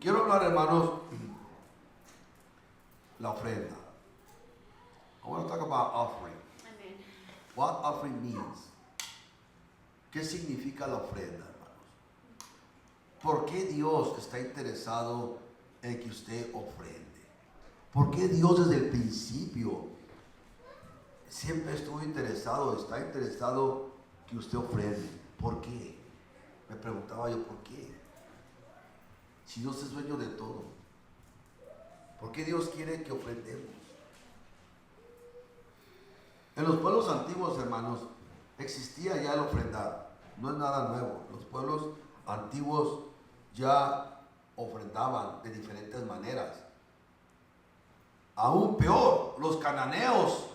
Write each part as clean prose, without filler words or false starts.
Quiero hablar, hermanos, la ofrenda. I want to talk about offering. Amen. What offering means. ¿Qué significa la ofrenda, hermanos? ¿Por qué Dios está interesado en que usted ofrende? ¿Por qué Dios desde el principio siempre estuvo interesado, está interesado que usted ofrende? ¿Por qué? Me preguntaba yo, ¿por qué? Si Dios es dueño de todo, ¿por qué Dios quiere que ofrendemos? En los pueblos antiguos, hermanos, existía ya el ofrendar. No es nada nuevo. Los pueblos antiguos ya ofrendaban de diferentes maneras. Aún peor, los cananeos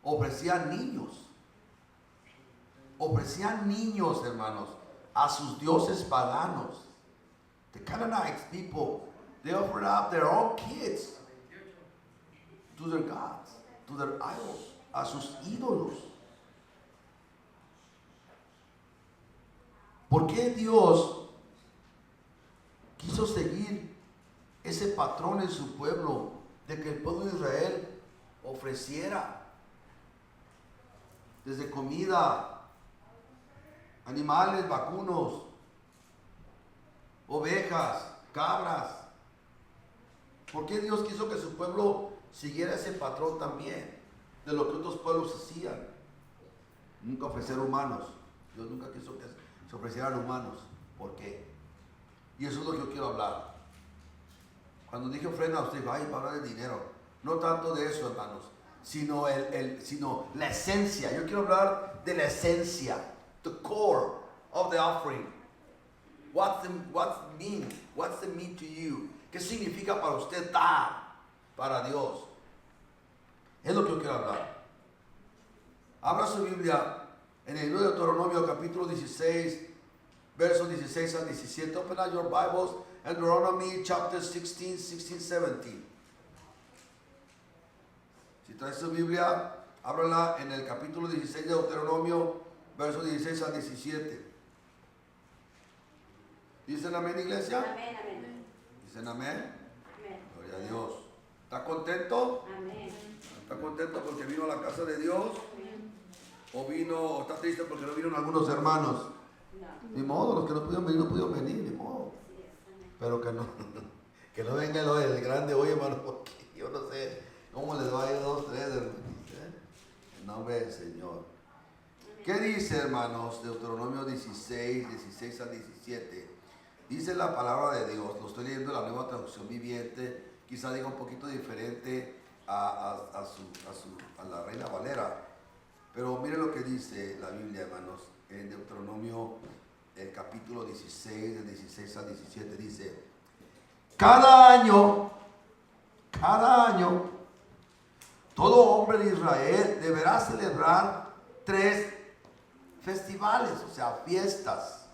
ofrecían niños. Ofrecían niños, hermanos, a sus dioses paganos. The Canaanites people, they offered up their own kids to their gods, to their idols, a sus ídolos. ¿Por qué Dios quiso seguir ese patrón en su pueblo de que el pueblo de Israel ofreciera desde comida, animales vacunos, ovejas, cabras? ¿Por qué Dios quiso que su pueblo siguiera ese patrón también de lo que otros pueblos hacían? Nunca ofrecer humanos. Dios nunca quiso que se ofrecieran humanos. ¿Por qué? Y eso es lo que yo quiero hablar. Cuando dije ofrenda, usted dijo, ay, para hablar de dinero. No tanto de eso, hermanos, sino la esencia. Yo quiero hablar de la esencia, the core of the offering. What's the mean to you? ¿Qué significa para usted dar para Dios? Es lo que yo quiero hablar. Abra su Biblia en el libro de Deuteronomio capítulo 16, versos 16 al 17. Open up your Bibles and Deuteronomy chapter 16, 17. Si trae su Biblia, ábrala en el capítulo 16 de Deuteronomio, versos 16 al 17. ¿Dicen amén, iglesia? Amén, amén. ¿Dicen amén? Amén. Gloria a Dios. ¿Está contento? Amén. ¿Está contento porque vino a la casa de Dios? Amén. ¿O está triste porque no vinieron algunos hermanos? No. Ni modo, los que no pudieron venir, ni modo. Así es, amén. Pero que no venga el grande hoy, hermano, porque yo no sé cómo les va a ir 2, 3, hermanos. En nombre del Señor. ¿Qué dice, hermanos? Deuteronomio 16, 16 al 17. Dice la palabra de Dios. Lo estoy leyendo en la Nueva Traducción Viviente. Quizá diga un poquito diferente a la Reina Valera. Pero mire lo que dice la Biblia, hermanos. En Deuteronomio, el capítulo 16, del 16 al 17, dice: cada año, todo hombre de Israel deberá celebrar 3 festivales, o sea, fiestas.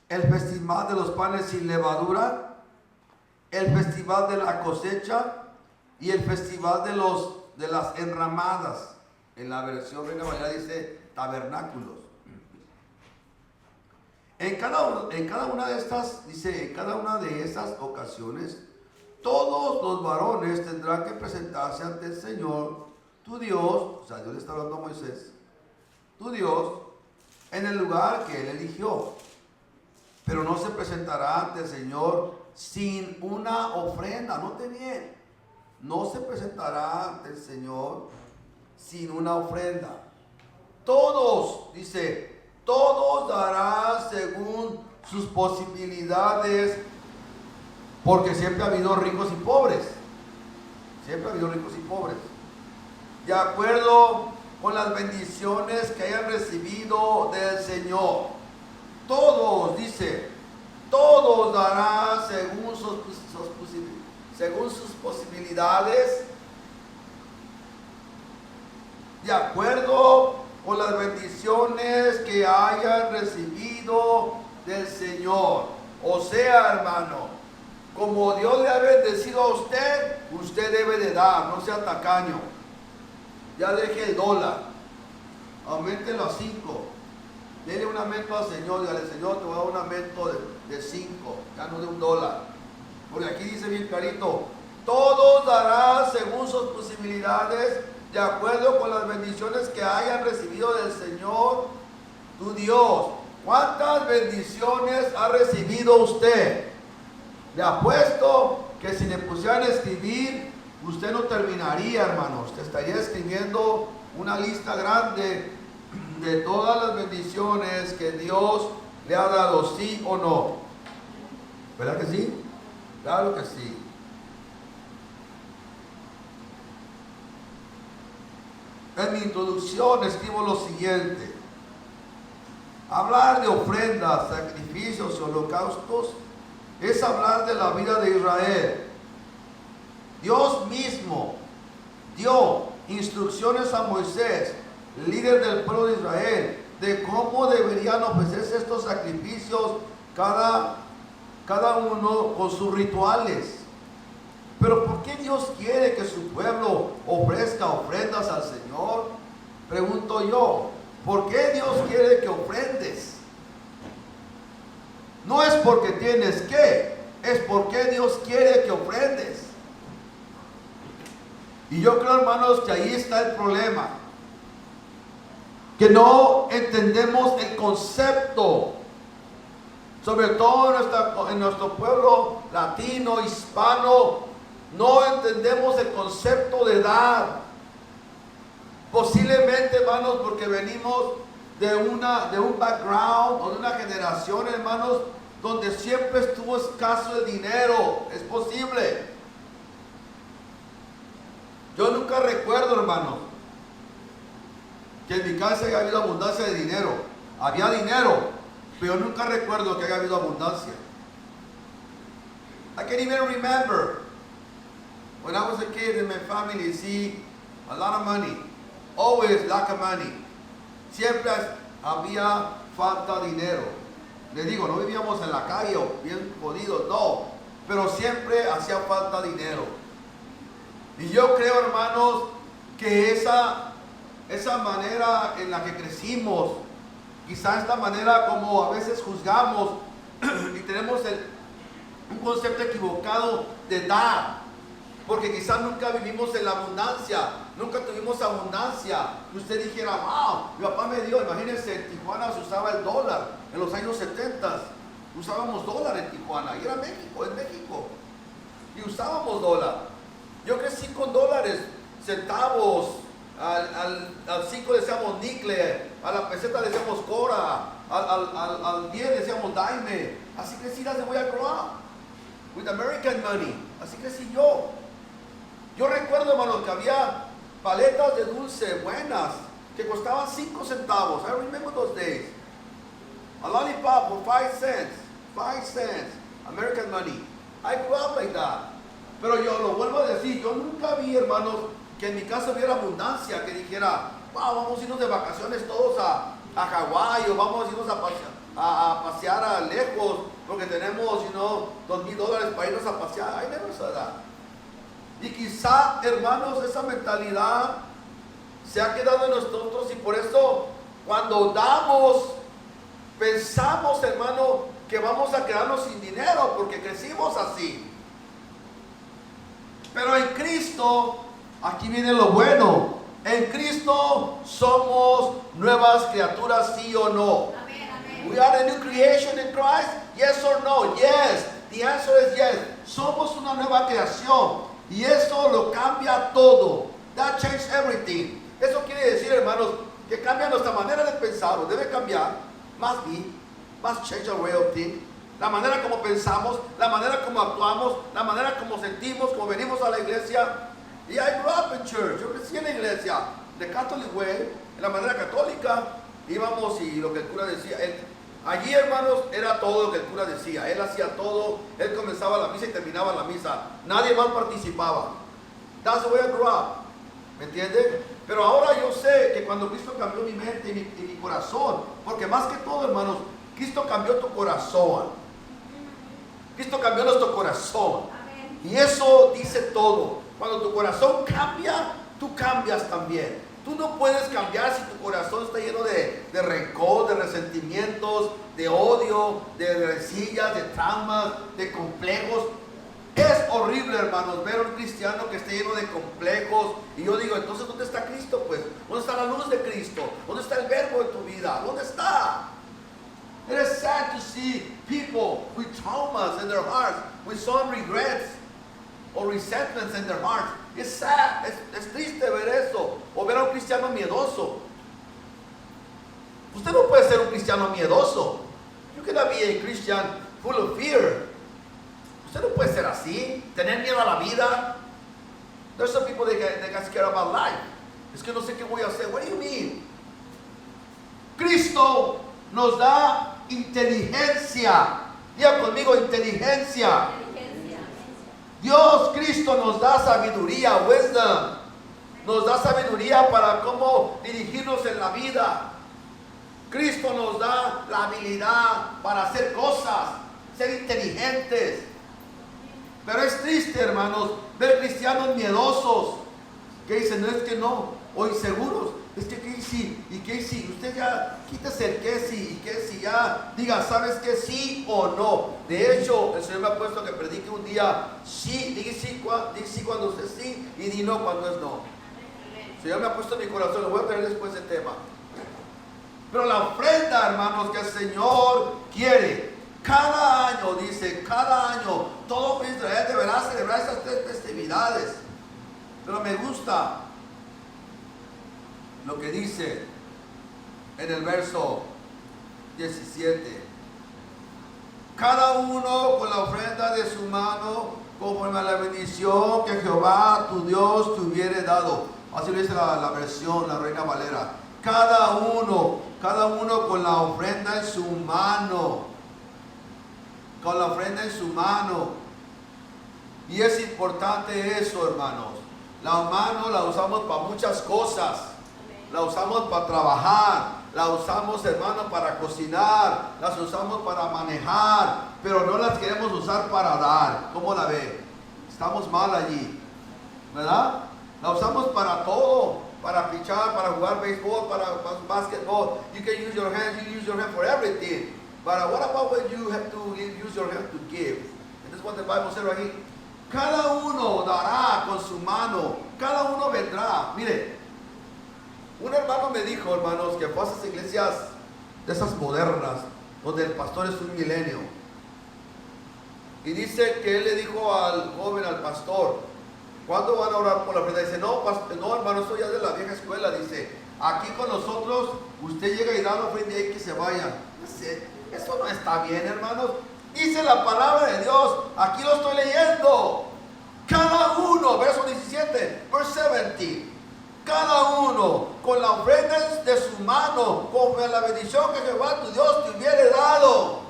El festival de los panes sin levadura, el festival de la cosecha y el festival de las enramadas. En la versión Reina Valera dice tabernáculos. En cada una de estas, dice, en cada una de esas ocasiones, todos los varones tendrán que presentarse ante el Señor, tu Dios, o sea, Dios le está hablando a Moisés, tu Dios, en el lugar que Él eligió. Pero no se presentará ante el Señor sin una ofrenda. Note bien, no se presentará ante el Señor sin una ofrenda. Todos, dice, todos darán según sus posibilidades, porque siempre ha habido ricos y pobres. Siempre ha habido ricos y pobres. De acuerdo con las bendiciones que hayan recibido del Señor. Todos, dice, todos darán según sus posibilidades, de acuerdo con las bendiciones que hayan recibido del Señor. O sea, hermano, como Dios le ha bendecido a usted, usted debe de dar, no sea tacaño. Ya deje el dólar, auméntelo a 5. Dele una aumento al Señor, dígale, Señor, te voy a dar un aumento de 5, ya no de $1. Porque aquí dice bien clarito, todos darán según sus posibilidades, de acuerdo con las bendiciones que hayan recibido del Señor, tu Dios. ¿Cuántas bendiciones ha recibido usted? Le apuesto que si le pusieran a escribir, usted no terminaría, hermano. Usted estaría escribiendo una lista grande de todas las bendiciones que Dios le ha dado, sí o no. ¿Verdad que sí? Claro que sí. En mi introducción escribo lo siguiente. Hablar de ofrendas, sacrificios y holocaustos es hablar de la vida de Israel. Dios mismo dio instrucciones a Moisés, líder del pueblo de Israel, de cómo deberían ofrecerse estos sacrificios, cada uno con sus rituales. Pero ¿por qué Dios quiere que su pueblo ofrezca ofrendas al Señor? Pregunto yo, ¿por qué Dios quiere que ofrendes? No es porque tienes que, es porque Dios quiere que ofrendes. Y yo creo, hermanos, que ahí está el problema. Que no entendemos el concepto, sobre todo en nuestro pueblo latino, hispano, no entendemos el concepto de dar. Posiblemente, hermanos, porque venimos de un background o de una generación, hermanos, donde siempre estuvo escaso el dinero. Es posible. Yo nunca recuerdo, hermanos, que en mi casa haya habido abundancia de dinero. Había dinero, pero nunca recuerdo que haya habido abundancia. I can't even remember when I was a kid in my family, see a lot of money, always lack of money. Siempre había falta de dinero. Les digo, no vivíamos en la calle o bien jodidos, no, pero siempre hacía falta dinero. Y yo creo, hermanos, que esa manera en la que crecimos, quizá esta manera como a veces juzgamos y tenemos un concepto equivocado de dar, porque quizá nunca vivimos en la abundancia, nunca tuvimos abundancia. Y usted dijera, wow, mi papá me dio, imagínense, en Tijuana se usaba el dólar, en los años 70 usábamos dólar en Tijuana, y era México, en México, y usábamos dólar. Yo crecí con dólares, centavos, al 5 decíamos nicle, a la peseta decíamos cora, al 10 decíamos dime. Así crecí, las de voy a grow up with American money. Así crecí yo. Yo recuerdo, hermano, que había paletas de dulce buenas que costaban 5 centavos. I remember those days. A lollipop for 5 cents. 5 cents. American money. I grew up like that. Pero yo lo vuelvo a decir, yo nunca vi, hermanos, que en mi casa hubiera abundancia, que dijera, wow, vamos a irnos de vacaciones todos a Hawái, o vamos a irnos a pasear a lejos, porque tenemos, $2,000 para irnos a pasear. I never saw that. Y quizá, hermanos, esa mentalidad se ha quedado en nosotros, y por eso cuando damos, pensamos, hermano, que vamos a quedarnos sin dinero, porque crecimos así. Pero en Cristo, aquí viene lo bueno. En Cristo somos nuevas criaturas, sí o no. Amén, amén. We are a new creation in Christ. Yes or no? Yes. The answer is yes. Somos una nueva creación. Y eso lo cambia todo. That changes everything. Eso quiere decir, hermanos, que cambia nuestra manera de pensar, o debe cambiar. Must change our way of thinking. La manera como pensamos, la manera como actuamos, la manera como sentimos, como venimos a la iglesia. Y I grew up in church. Yo crecí en la iglesia, the Catholic way, en la manera católica. Íbamos y lo que el cura decía. Allí, hermanos, era todo lo que el cura decía. Él hacía todo. Él comenzaba la misa y terminaba la misa. Nadie más participaba. That's the way I grew up. ¿Me entienden? Pero ahora yo sé que cuando Cristo cambió mi mente y mi corazón, porque más que todo, hermanos, Cristo cambió tu corazón. Cristo cambió nuestro corazón. Amén. Y eso dice todo. Cuando tu corazón cambia, tú cambias también. Tú no puedes cambiar si tu corazón está lleno de rencor, de resentimiento. resentimientos, de odio, de rencillas, de traumas, de complejos. Es horrible, hermanos, ver a un cristiano que esté lleno de complejos. Y yo digo, entonces, ¿dónde está Cristo? Pues, ¿dónde está la luz de Cristo? ¿Dónde está el verbo en tu vida? ¿Dónde está? It is sad to see people with traumas in their hearts, with some regrets or resentments in their hearts. Es sad, es triste ver eso. O ver a un cristiano miedoso. Usted no puede ser un cristiano miedoso. You cannot be a Christian full of fear. Usted no puede ser así, tener miedo a la vida. There's some people that get scared about life. Es que no sé qué voy a hacer. What do you mean? Cristo nos da inteligencia. Diga conmigo, inteligencia. Dios, Cristo nos da sabiduría, wisdom. Nos da sabiduría para cómo dirigirnos en la vida. Cristo nos da la habilidad para hacer cosas, ser inteligentes. Pero es triste, hermanos, ver cristianos miedosos que dicen, no, es que no, o inseguros. Es que qué sí, y qué sí. Usted ya quítese el qué sí y qué sí, ya diga, ¿sabes qué? Sí o no. De hecho, el Señor me ha puesto que predique un día sí, diga sí, cuando es sí y di no cuando es no. El Señor me ha puesto en mi corazón, lo voy a traer después de tema. Pero la ofrenda, hermanos, que el Señor quiere, cada año, dice, cada año, todo Israel deberá celebrar esas 3 festividades. Pero me gusta lo que dice en el verso 17. Cada uno con la ofrenda de su mano, conforme a la bendición que Jehová tu Dios te hubiere dado. Así lo dice la versión, la Reina Valera. Cada uno con la ofrenda en su mano. Con la ofrenda en su mano. Y es importante eso, hermanos. La mano la usamos para muchas cosas. La usamos para trabajar. La usamos, hermanos, para cocinar. Las usamos para manejar. Pero no las queremos usar para dar. ¿Cómo la ve? Estamos mal allí. ¿Verdad? La usamos para todo. Para pichar, para jugar béisbol, para basketball. You can use your hands. You use your hand for everything. But what about when you have to use your hand to give? And this is what the Bible says right here. Cada uno dará con su mano. Cada uno vendrá. Mire, un hermano me dijo, hermanos, que fue a esas iglesias de esas modernas, donde el pastor es un milenio. Y dice que él le dijo al joven, al pastor, ¿cuándo van a orar por la ofrenda? Dice, no, hermano, eso ya es de la vieja escuela. Dice, aquí con nosotros, usted llega y da la ofrenda y hay que se vayan. Dice, eso no está bien, hermanos. Dice la palabra de Dios, aquí lo estoy leyendo. Cada uno, verso 17, verse 17. Cada uno con la ofrenda de su mano, conforme a la bendición que Jehová tu Dios te hubiere dado.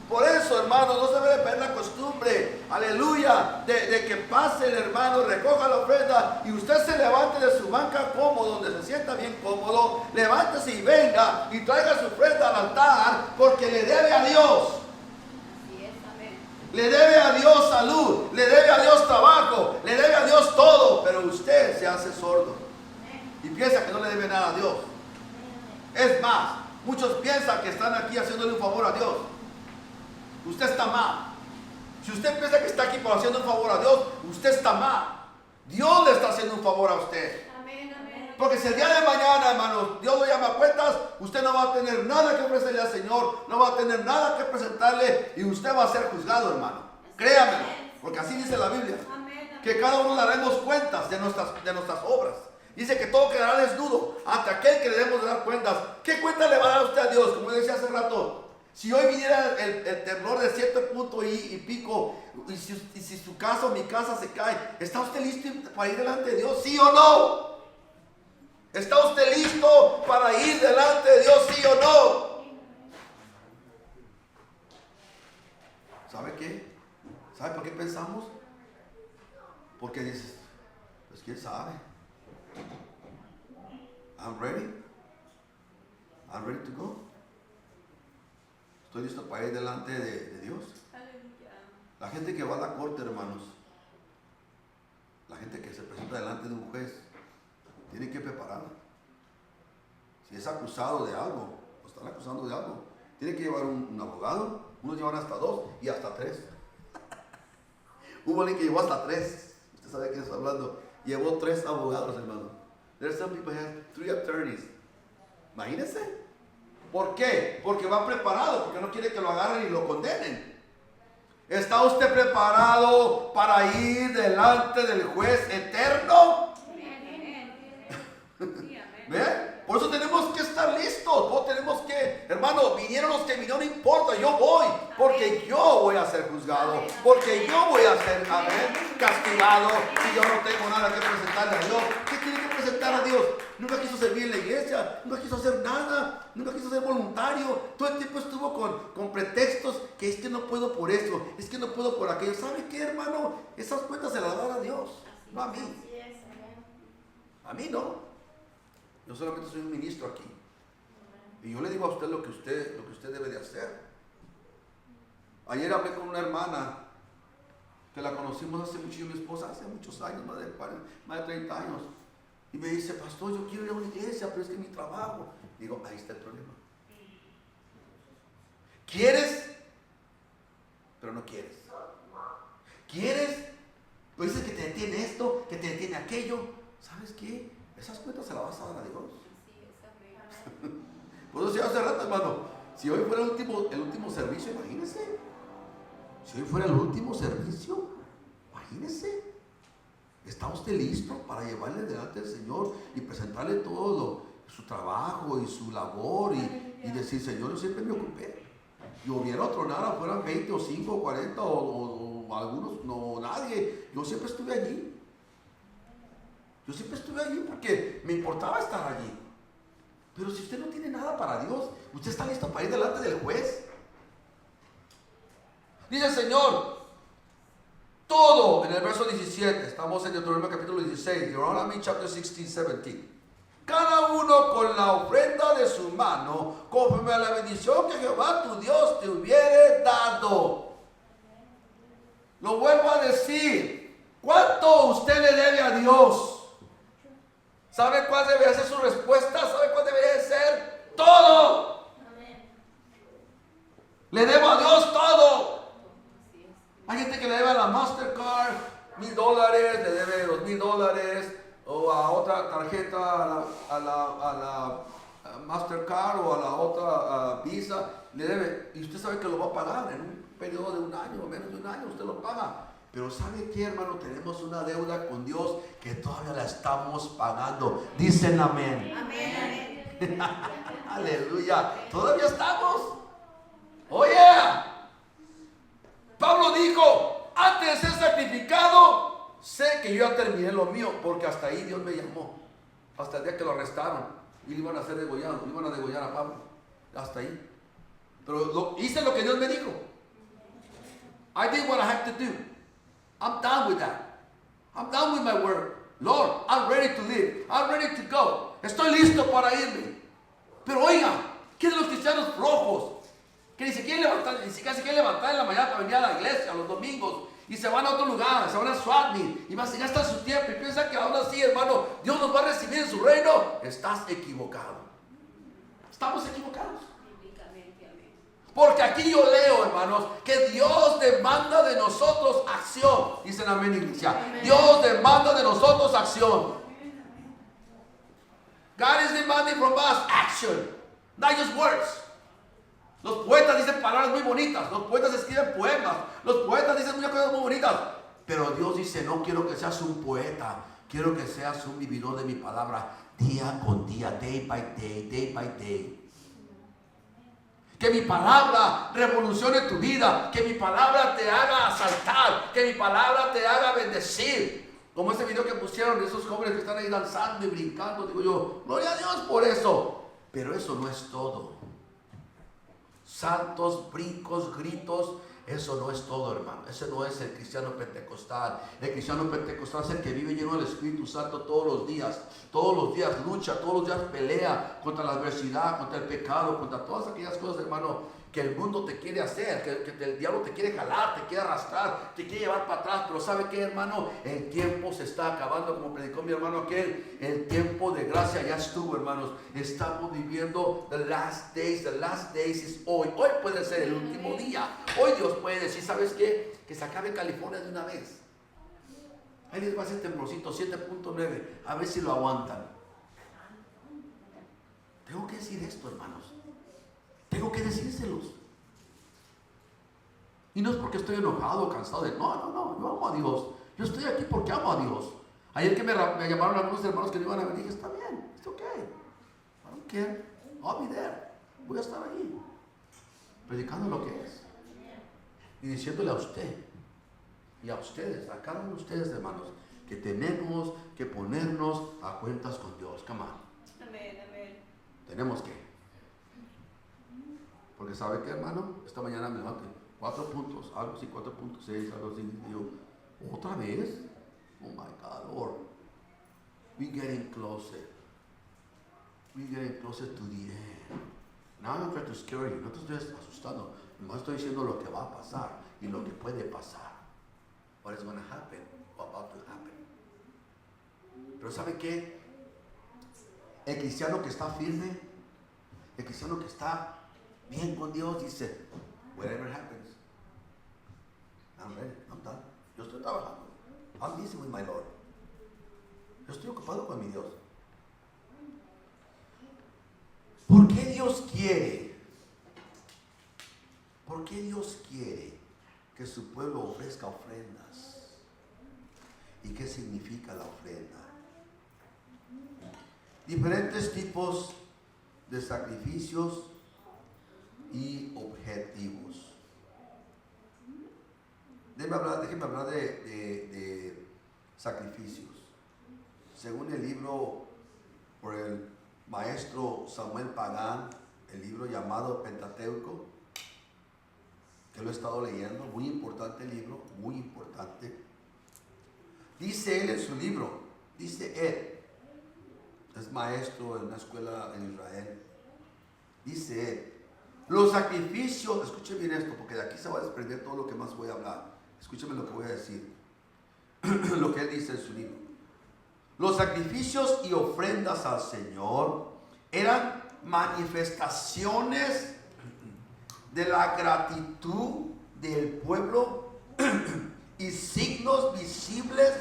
Por eso, hermano, no se debe perder la costumbre, aleluya, de que pase el hermano, recoja la ofrenda y usted se levante de su banca cómodo, donde se sienta bien cómodo, levántese y venga y traiga su ofrenda al altar, porque le debe a Dios. Así es, amén. Le debe a Dios salud, le debe a Dios trabajo, le debe a Dios todo, pero usted se hace sordo y piensa que no le debe nada a Dios. Es más, muchos piensan que están aquí haciéndole un favor a Dios. Usted está mal. Si usted piensa que está aquí para haciendo un favor a Dios, usted está mal. Dios le está haciendo un favor a usted. Amén, amén. Porque si el día de mañana, hermanos, Dios lo llama a cuentas, usted no va a tener nada que ofrecerle al Señor, no va a tener nada que presentarle y usted va a ser juzgado, hermano. Créamelo, porque así dice la Biblia. Amén. Que cada uno daremos cuentas de nuestras obras. Dice que todo quedará desnudo ante aquel que le debemos de dar cuentas. ¿Qué cuenta le va a dar usted a Dios? Como decía hace rato. Si hoy viniera el temblor de 7 puntos y pico, y si su casa o mi casa se cae, ¿está usted listo para ir delante de Dios? ¿Sí o no? ¿Está usted listo para ir delante de Dios? ¿Sí o no? ¿Sabe qué? ¿Sabe por qué pensamos? Porque dices, pues quién sabe. I'm ready. I'm ready to go. Estoy listo para ir delante de Dios. Aleluya. La gente que va a la corte, hermanos, la gente que se presenta delante de un juez, tiene que preparar. Si es acusado de algo, lo están acusando de algo, tiene que llevar un abogado. Unos llevan hasta 2 y hasta 3. Hubo alguien que llevó hasta 3. Usted sabe de qué está hablando. Llevó 3 abogados, hermano. There are some people who have 3 attorneys. Imagínense. ¿Por qué? Porque va preparado, porque no quiere que lo agarren y lo condenen. ¿Está usted preparado para ir delante del juez eterno? ¿Ve? Por eso tenemos que estar listos. No tenemos que, hermano, vinieron los que vinieron, no importa, yo voy, porque yo voy a ser juzgado, porque yo voy a ser, castigado, si yo no tengo nada que presentarle a Dios. ¿Qué tiene que presentar a Dios? Nunca quiso servir en la iglesia, nunca quiso hacer nada, nunca quiso ser voluntario. Todo el tiempo estuvo con pretextos, que es que no puedo por esto, es que no puedo por aquello. ¿Sabe qué, hermano? Esas cuentas se las dan a Dios, no a mí. A mí no. Yo solamente soy un ministro aquí. Y yo le digo a usted lo que usted debe de hacer. Ayer hablé con una hermana que la conocimos hace mucho, mi esposa hace muchos años, más de 30 años. Y me dice, pastor, yo quiero ir a una iglesia, pero es que mi trabajo. Digo, ahí está el problema. ¿Quieres? Pero no quieres. ¿Quieres? Pues dices que te detiene esto, que te detiene aquello. ¿Sabes qué? Esas cuentas se las vas a dar a Dios. Por eso decía hace rato, hermano, si hoy fuera el último servicio, imagínese. Si hoy fuera el último servicio, imagínese. ¿Está usted listo para llevarle delante del Señor y presentarle todo su trabajo y su labor y decir, Señor, yo siempre me ocupé? Y hubiera otro nada, fueran 20 o 5 o 40 o algunos, no, nadie. Yo siempre estuve allí. Yo siempre estuve allí porque me importaba estar allí. Pero si usted no tiene nada para Dios, ¿usted está listo para ir delante del juez? Dice el Señor, todo en el verso 17, estamos en Deuteronomio capítulo 16, Deuteronomy chapter 16, 17. Cada uno con la ofrenda de su mano, conforme a la bendición que Jehová tu Dios te hubiere dado. Lo vuelvo a decir, ¿cuánto usted le debe a Dios? ¿Sabe cuál debe ser su respuesta? ¿Sabe cuál debe ser? Todo. Le debo a Dios todo. Hay gente que le debe a la Mastercard $1,000, le debe $2,000, o a otra tarjeta, a la Mastercard o a la otra Visa, le debe, y usted sabe que lo va a pagar en un periodo de 1 año o menos de 1 año, usted lo paga. Pero ¿sabe qué, hermano? Tenemos una deuda con Dios que todavía la estamos pagando. Dicen amén. Amén. Aleluya. Todavía estamos. Oye, Pablo dijo, antes de ser sacrificado, sé que yo ya terminé lo mío, porque hasta ahí Dios me llamó. Hasta el día que lo arrestaron y le iban a hacer degollado, le iban a degollar a Pablo. Hasta ahí. Pero hice lo que Dios me dijo. I did what I had to do. I'm done with that. I'm done with my work. Lord, I'm ready to live. I'm ready to go. Estoy listo para irme. Pero oiga, ¿qué de los cristianos flojos? Que ni siquiera se quieren levantar en la mañana para venir a la iglesia los domingos. Y se van a otro lugar, se van a Swatney. Y más, ya está su tiempo. Y piensan que aún así, hermano, Dios nos va a recibir en su reino. Estás equivocado. Estamos equivocados. Porque aquí yo leo, hermanos, que Dios demanda de nosotros acción. Dicen amén, iglesia. Amén. Dios demanda de nosotros acción. God is demanding from us action, not just words. Los poetas dicen palabras muy bonitas. Los poetas escriben poemas. Los poetas dicen muchas cosas muy bonitas. Pero Dios dice, no quiero que seas un poeta. Quiero que seas un vividor de mi palabra. Día con día, day by day, day by day. Que mi palabra revolucione tu vida. Que mi palabra te haga saltar. Que mi palabra te haga bendecir. Como ese video que pusieron de esos jóvenes que están ahí danzando y brincando. Digo yo, gloria a Dios por eso. Pero eso no es todo. Saltos, brincos, gritos. Eso no es todo, hermano. Ese no es el cristiano pentecostal. El cristiano pentecostal es el que vive lleno del Espíritu Santo todos los días. Todos los días lucha, todos los días pelea contra la adversidad, contra el pecado, contra todas aquellas cosas, hermano. que el mundo te quiere hacer, que el diablo te quiere jalar, te quiere arrastrar, te quiere llevar para atrás. Pero ¿sabe qué, hermano? El tiempo se está acabando, como predicó mi hermano aquel. El tiempo de gracia ya estuvo, hermanos. Estamos viviendo the last days. The last days es hoy. Hoy puede ser el último día. Hoy Dios puede decir, ¿sabes qué? Que se acabe California de una vez. Ahí les va a hacer temblorcito, 7.9. A ver si lo aguantan. Tengo que decir esto, hermanos. Tengo que decírselos. Y no es porque estoy enojado o cansado de... No, yo amo a Dios. Yo estoy aquí porque amo a Dios. Ayer que me llamaron algunos hermanos que no iban a venir, dije, está bien, it's okay. I don't care. I'll be there. Voy a estar ahí. Predicando lo que es. Y diciéndole a usted y a ustedes, a cada uno de ustedes, hermanos, que tenemos que ponernos a cuentas con Dios. Come on. Amén, amén. Tenemos que. Porque ¿sabe qué, hermano? Esta mañana me levanté 4 puntos, algo así, 4.6, algo así. Y yo, ¿otra vez? Oh my God, Lord. We're getting closer. We're getting closer to the end. Now I'm not trying to scare you. No te estoy asustando. No estoy diciendo lo que va a pasar y lo que puede pasar. What is going to happen, or about to happen. Pero ¿sabe qué? El cristiano que está firme, el cristiano que está bien con Dios, dice, whatever happens, I'm ready, I'm done. Yo estoy trabajando. I'm busy with my Lord. Yo estoy ocupado con mi Dios. ¿Por qué Dios quiere? ¿Por qué Dios quiere que su pueblo ofrezca ofrendas? ¿Y qué significa la ofrenda? Diferentes tipos de sacrificios y objetivos. Déjenme hablar de sacrificios. Según el libro por el maestro Samuel Pagán, el libro llamado Pentateuco, que lo he estado leyendo, muy importante el libro, muy importante. Dice él en su libro, dice él, es maestro en una escuela en Israel, dice él, los sacrificios, escuchen bien esto, porque de aquí se va a desprender todo lo que más voy a hablar. Escúchenme lo que voy a decir, lo que él dice en su libro. Los sacrificios y ofrendas al Señor eran manifestaciones de la gratitud del pueblo y signos visibles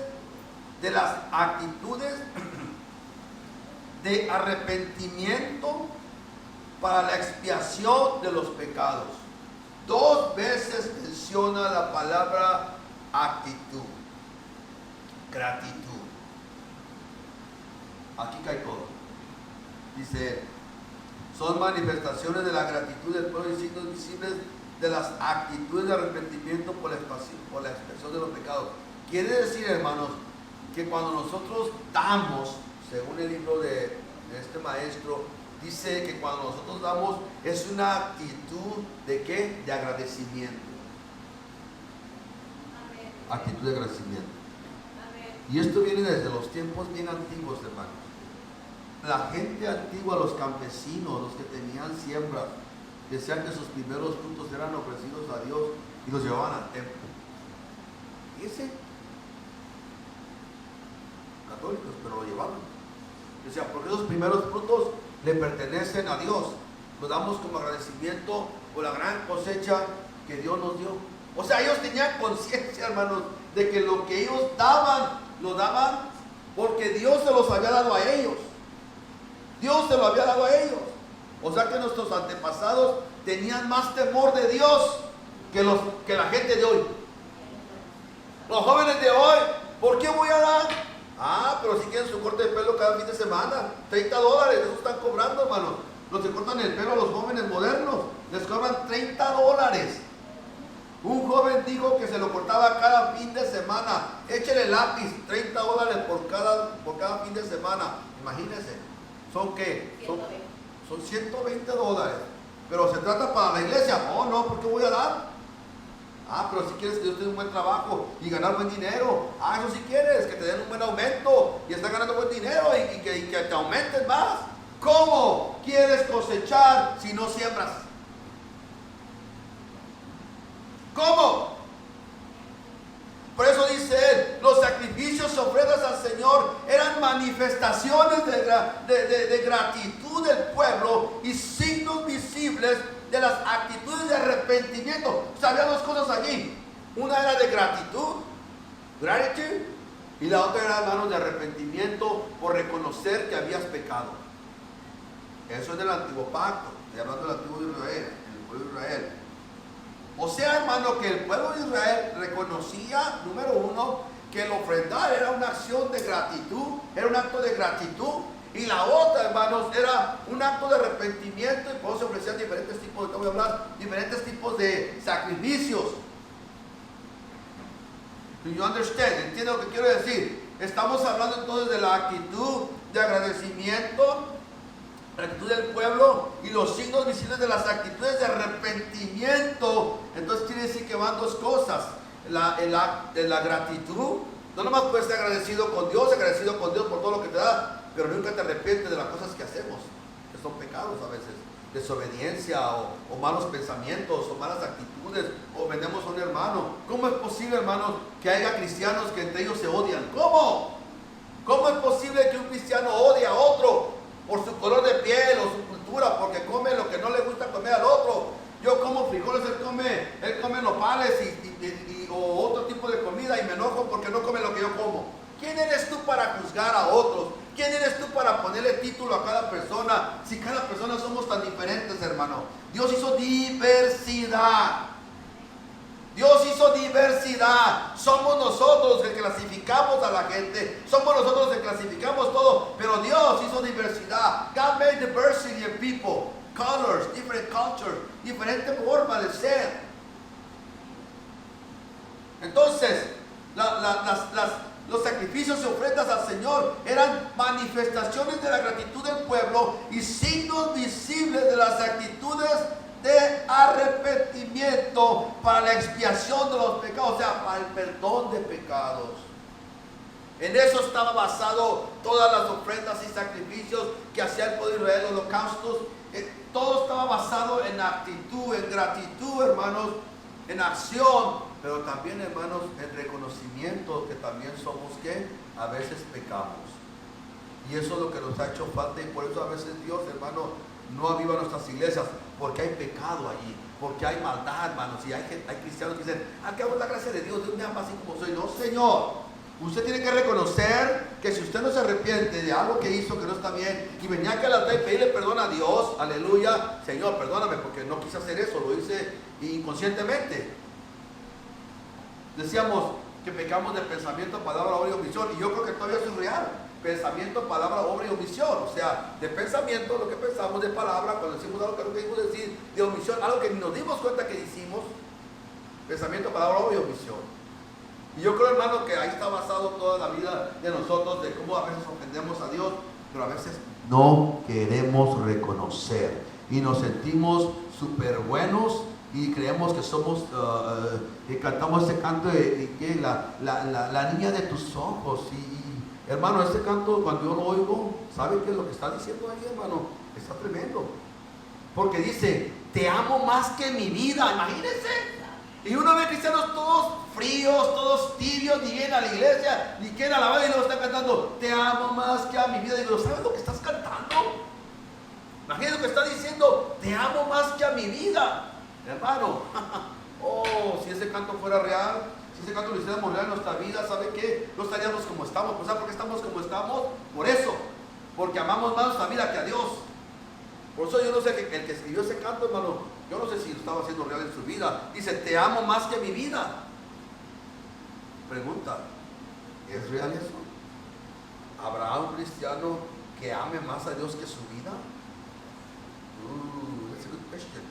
de las actitudes de arrepentimiento para la expiación de los pecados. 2 veces menciona la palabra actitud, gratitud. Aquí cae todo. Dice, son manifestaciones de la gratitud del pueblo y signos visibles de las actitudes de arrepentimiento por la expiación de los pecados. Quiere decir, hermanos, que cuando nosotros damos, según el libro de este maestro, dice que cuando nosotros damos es una actitud de ¿qué? De agradecimiento. Amén. Actitud de agradecimiento. Amén. Y esto viene desde los tiempos bien antiguos, hermanos. La gente antigua, los campesinos, los que tenían siembras, decían que sus primeros frutos eran ofrecidos a Dios y los llevaban al templo. Fíjense, católicos, pero lo llevaban. Decían, porque esos primeros frutos le pertenecen a Dios. Los damos como agradecimiento por la gran cosecha que Dios nos dio. O sea, ellos tenían conciencia, hermanos, de que lo que ellos daban, lo daban porque Dios se los había dado a ellos. Dios se lo había dado a ellos. O sea que nuestros antepasados tenían más temor de Dios que la gente de hoy. Los jóvenes de hoy, ¿por qué voy a dar? Ah, pero si quieren su corte de pelo cada fin de semana, $30, eso están cobrando, hermanos. Los que cortan el pelo a los jóvenes modernos, les cobran $30. Un joven dijo que se lo cortaba cada fin de semana. Échele lápiz, $30 por cada fin de semana. Imagínense. ¿Son qué? Son $120. Pero se trata para la iglesia. Oh, no, ¿por qué voy a dar? Ah, pero si quieres que Dios te dé un buen trabajo y ganar buen dinero. Ah, eso si quieres, que te den un buen aumento y estás ganando buen dinero y que te aumenten más. ¿Cómo quieres cosechar si no siembras? ¿Cómo? Por eso dice él, los sacrificios y ofrendas al Señor eran manifestaciones de gratitud del pueblo y signos visibles de las actitudes de arrepentimiento. O sea, había dos cosas allí. Una era de gratitud, gratitude, y la otra era, hermanos, de arrepentimiento por reconocer que habías pecado. Eso es del antiguo pacto, estoy hablando del antiguo Israel, el pueblo de Israel. O sea, hermano, que el pueblo de Israel reconocía, número uno, que el ofrendar era una acción de gratitud, era un acto de gratitud. Y la otra, hermanos, era un acto de arrepentimiento, y por eso se ofrecían diferentes tipos, te voy a hablar, diferentes tipos de sacrificios. Do you understand? ¿Entiende lo que quiero decir? Estamos hablando entonces de la actitud de agradecimiento, la actitud del pueblo y los signos visibles de las actitudes de arrepentimiento. Entonces quiere decir que van dos cosas. La gratitud, no nomás puedes ser agradecido con Dios por todo lo que te da, pero nunca te arrepientes de las cosas que hacemos, que son pecados a veces, desobediencia o malos pensamientos o malas actitudes, o vendemos a un hermano. ¿Cómo es posible, hermanos, que haya cristianos que entre ellos se odian? ¿Cómo? ¿Cómo es posible que un cristiano odie a otro por su color de piel o su cultura, porque come lo que no le gusta comer al otro? Yo como frijoles, él come nopales o otro tipo de comida y me enojo porque no come lo que yo como. ¿Quién eres tú para juzgar a otros? ¿Quién eres tú para ponerle título a cada persona? Si cada persona somos tan diferentes, hermano. Dios hizo diversidad. Dios hizo diversidad. Somos nosotros los que clasificamos a la gente. Somos nosotros los que clasificamos todo. Pero Dios hizo diversidad. God made diversity of people. Colors, different cultures, diferente forma de ser. Entonces, los sacrificios y ofrendas al Señor eran manifestaciones de la gratitud del pueblo y signos visibles de las actitudes de arrepentimiento para la expiación de los pecados, o sea, para el perdón de pecados. En eso estaba basado todas las ofrendas y sacrificios que hacía el pueblo de Israel, los holocaustos. Todo estaba basado en actitud, en gratitud, hermanos, en acción, pero también, hermanos, en reconocimiento que también somos que a veces pecamos. Y eso es lo que nos ha hecho falta, y por eso a veces Dios, hermano, no aviva nuestras iglesias, porque hay pecado allí, porque hay maldad, hermanos, y hay cristianos que dicen, que hago la gracia de Dios me ama así como soy. No, Señor. Usted tiene que reconocer que si usted no se arrepiente de algo que hizo que no está bien y venía aquí al altar y pedirle perdón a Dios, aleluya, Señor, perdóname porque no quise hacer eso, lo hice inconscientemente. Decíamos que pecamos de pensamiento, palabra, obra y omisión, y yo creo que todavía eso es real. Pensamiento, palabra, obra y omisión. O sea, de pensamiento, lo que pensamos, de palabra, cuando decimos algo que no queríamos decir, de omisión, algo que ni nos dimos cuenta que hicimos. Pensamiento, palabra, obra y omisión. Y yo creo, hermano, que ahí está basado toda la vida de nosotros, de cómo a veces ofendemos a Dios, pero a veces no queremos reconocer y nos sentimos súper buenos y creemos que somos, que cantamos este canto de la niña de tus ojos. Y hermano, este canto, cuando yo lo oigo, ¿sabe qué es lo que está diciendo ahí, hermano? Está tremendo, porque dice, te amo más que mi vida. Imagínense. Y uno ve cristianos todos fríos, todos tibios, ni vienen a la iglesia, ni quieren alabar, y luego están cantando, te amo más que a mi vida. Y digo, ¿sabes lo que estás cantando? Imagínate lo que está diciendo, te amo más que a mi vida. Hermano, si ese canto fuera real, si ese canto lo hiciéramos real en nuestra vida, ¿sabe qué? No estaríamos como estamos. Pues, ¿sabe por qué estamos como estamos? Por eso, porque amamos más nuestra vida que a Dios. Por eso yo no sé, el que escribió ese canto, hermano, yo no sé si lo estaba haciendo real en su vida. Dice, te amo más que mi vida. Pregunta, ¿es real eso? ¿Habrá un cristiano que ame más a Dios que su vida? That's a good question.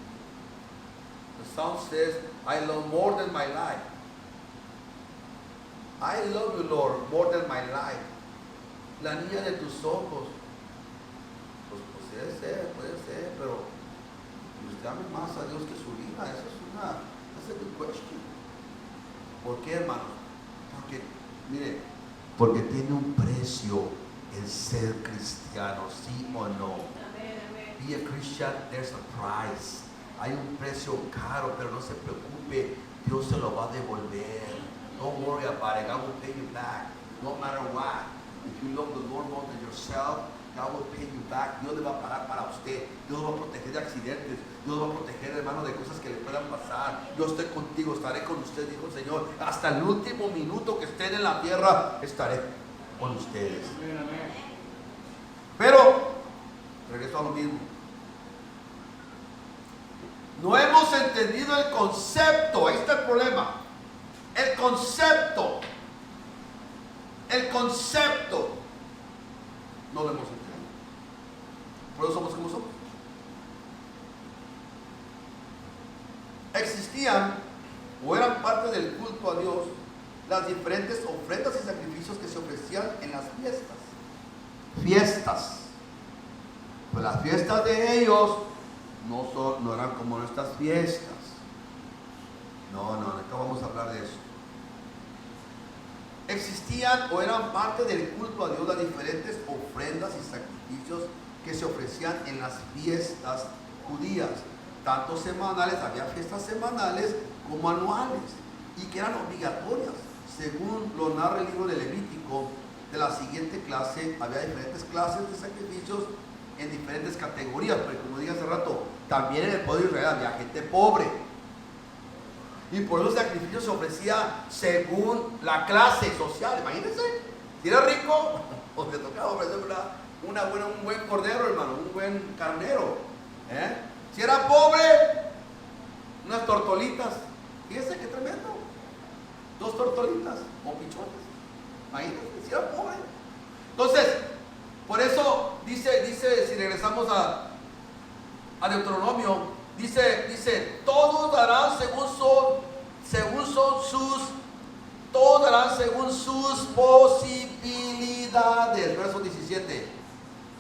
The song says, I love more than my life. I love you, Lord, more than my life. La niña de tus ojos. Pues puede ser, pero usted ame más a Dios que su vida. Eso es that's a good question. ¿Por qué, hermano? Porque, mire, porque tiene un precio el ser cristiano, ¿sí o no? Amén. Be a Christian, there's a price. Hay un precio caro, pero no se preocupe. Dios se lo va a devolver. Don't worry about it. God will pay you back. No matter what. If you love the Lord more than yourself, God will pay you back. Dios le va a pagar para usted. Dios lo va a proteger de accidentes. Dios lo va a proteger, hermano, de cosas que le puedan pasar. Yo estoy contigo, estaré con usted, dijo el Señor. Hasta el último minuto que estén en la tierra, estaré con ustedes. Pero, regreso a lo mismo. No hemos entendido el concepto. Ahí está el problema. El concepto. El concepto. No lo hemos entendido. Por eso somos como somos. Existían o eran parte del culto a Dios las diferentes ofrendas y sacrificios que se ofrecían en las fiestas. Fiestas. Pues las fiestas de ellos no eran como nuestras fiestas. No, acá vamos a hablar de eso. Existían o eran parte del culto a Dios las diferentes ofrendas y sacrificios que se ofrecían en las fiestas judías. Tanto semanales, había fiestas semanales como anuales, y que eran obligatorias. Según lo narra el libro de Levítico, de la siguiente clase, había diferentes clases de sacrificios en diferentes categorías, pero como dije hace rato, también en el pueblo de Israel había gente pobre. Y por eso el sacrificio se ofrecía según la clase social. Imagínense, si era rico, o te tocaba ofrecer un buen cordero, hermano, un buen carnero. Si era pobre, unas tortolitas. Fíjense qué tremendo. 2 tortolitas o pichones. Imagínense, si era pobre. Entonces, por eso dice, si regresamos a Deuteronomio, dice, todos darán según sus posibilidades. Verso 17.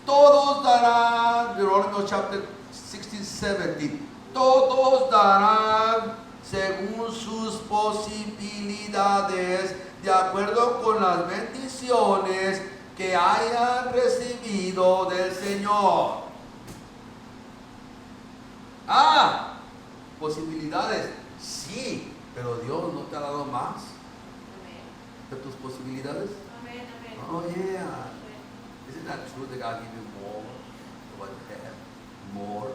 Todos darán, Deuteronomio chapter 16, 17. Todos darán según sus posibilidades, de acuerdo con las bendiciones que hayan recibido del Señor. Posibilidades, sí, pero Dios no te ha dado más de tus posibilidades. Oh yeah. Isn't that true that God gives you more than what you have? More.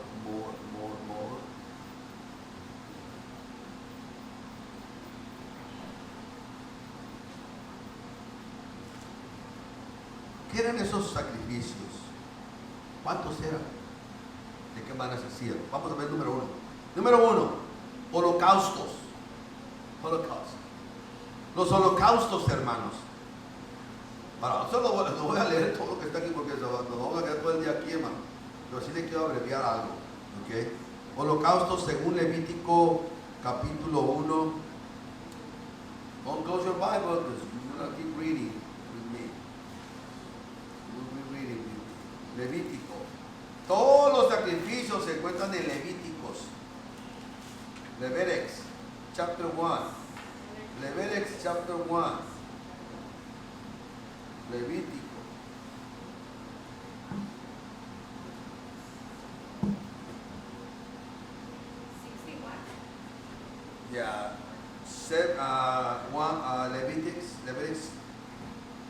¿Qué eran esos sacrificios? ¿Cuántos eran? ¿De qué manera se hacían? Vamos a ver el número 1. Número 1, holocaustos. Los holocaustos, hermanos. Ahora, solo no voy a leer todo lo que está aquí porque nos vamos a quedar todo el día aquí, hermano. Pero sí le quiero abreviar algo. ¿Okay? Holocaustos según Levítico capítulo 1. Don't close your Bible because you're going to keep reading with me. We'll be reading with me. Levítico. Todos los sacrificios se encuentran en Levíticos. Levíticos chapter 1. Levíticos chapter 1. Levítico. Yeah. Levíticos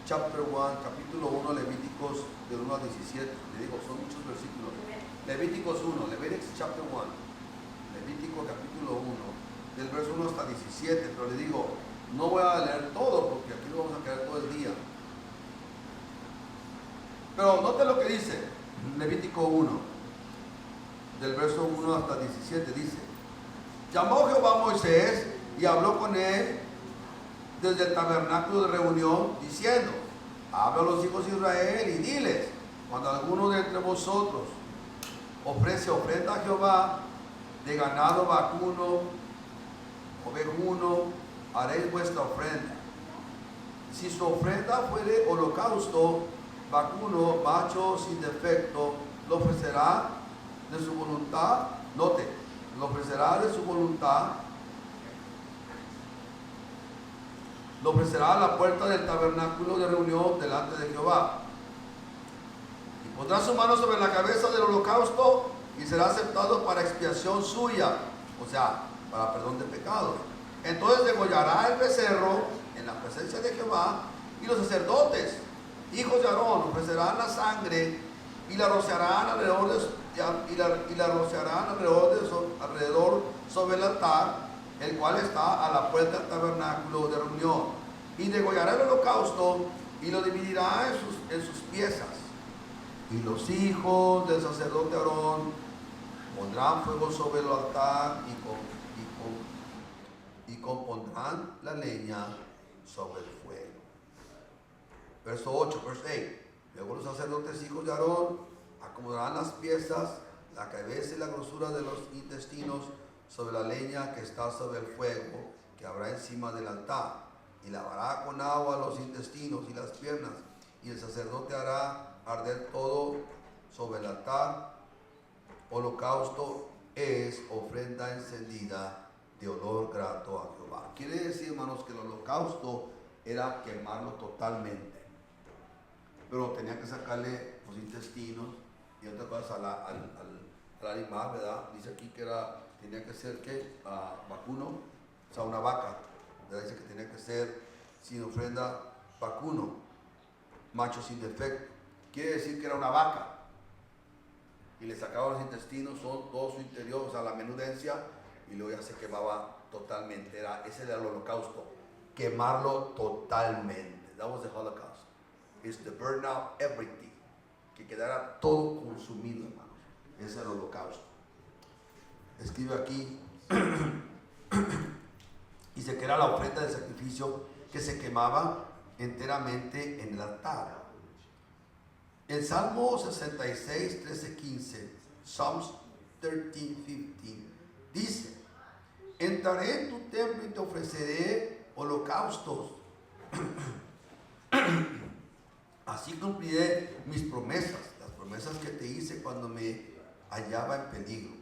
chapter 1, capítulo 1, Levíticos del 1 al 17. Le digo, son muchos versículos. Levíticos 1, Levíticos chapter 1. Levítico capítulo 1, del verso 1 hasta 17. Pero le digo, no voy a leer todo porque aquí lo vamos a quedar todo el día. Pero note lo que dice Levítico 1, del verso 1 hasta 17. Dice: llamó Jehová a Moisés y habló con él desde el tabernáculo de reunión, diciendo: habla a los hijos de Israel y diles: cuando alguno de entre vosotros ofrece ofrenda a Jehová de ganado vacuno, ovejuno, haréis vuestra ofrenda. Si su ofrenda fuere holocausto, vacuno, macho, sin defecto, lo ofrecerá de su voluntad. Note, lo ofrecerá de su voluntad. Lo ofrecerá a la puerta del tabernáculo de reunión delante de Jehová. Y pondrá su mano sobre la cabeza del holocausto y será aceptado para expiación suya, o sea, para perdón de pecados. Entonces degollará el becerro en la presencia de Jehová, y los sacerdotes, hijos de Aarón, ofrecerán la sangre y la rociarán alrededor sobre el altar, el cual está a la puerta del tabernáculo de reunión. Y degollará el holocausto y lo dividirá en sus piezas. Y los hijos del sacerdote Aarón pondrán fuego sobre el altar y compondrán la leña sobre el fuego. Verso 8, verso 8. Luego los sacerdotes hijos de Aarón acomodarán las piezas, la cabeza y la grosura de los intestinos sobre la leña que está sobre el fuego que habrá encima del altar, y lavará con agua los intestinos y las piernas, y el sacerdote hará arder todo sobre el altar. Holocausto es ofrenda encendida de olor grato a Jehová. Quiere decir, hermanos, que el holocausto era quemarlo totalmente, pero tenía que sacarle los intestinos y otras cosas al animal, ¿verdad? Dice aquí que tenía que ser vacuno, o sea, una vaca, ¿verdad? Dice que tenía que ser sin ofrenda vacuno, macho sin defecto. Quiere decir que era una vaca, y le sacaban los intestinos, todo su interior, o sea, la menudencia, y luego ya se quemaba totalmente. Ese era el holocausto, quemarlo totalmente. That was the Holocaust. It's to burn out everything, que quedara todo consumido, hermanos. Ese es el holocausto. Escribe aquí, dice que era la ofrenda del sacrificio que se quemaba enteramente en el altar. El Salmo 66, 13, 15, Psalms 13, 15, dice: entraré en tu templo y te ofreceré holocaustos. Así cumpliré mis promesas, las promesas que te hice cuando me hallaba en peligro.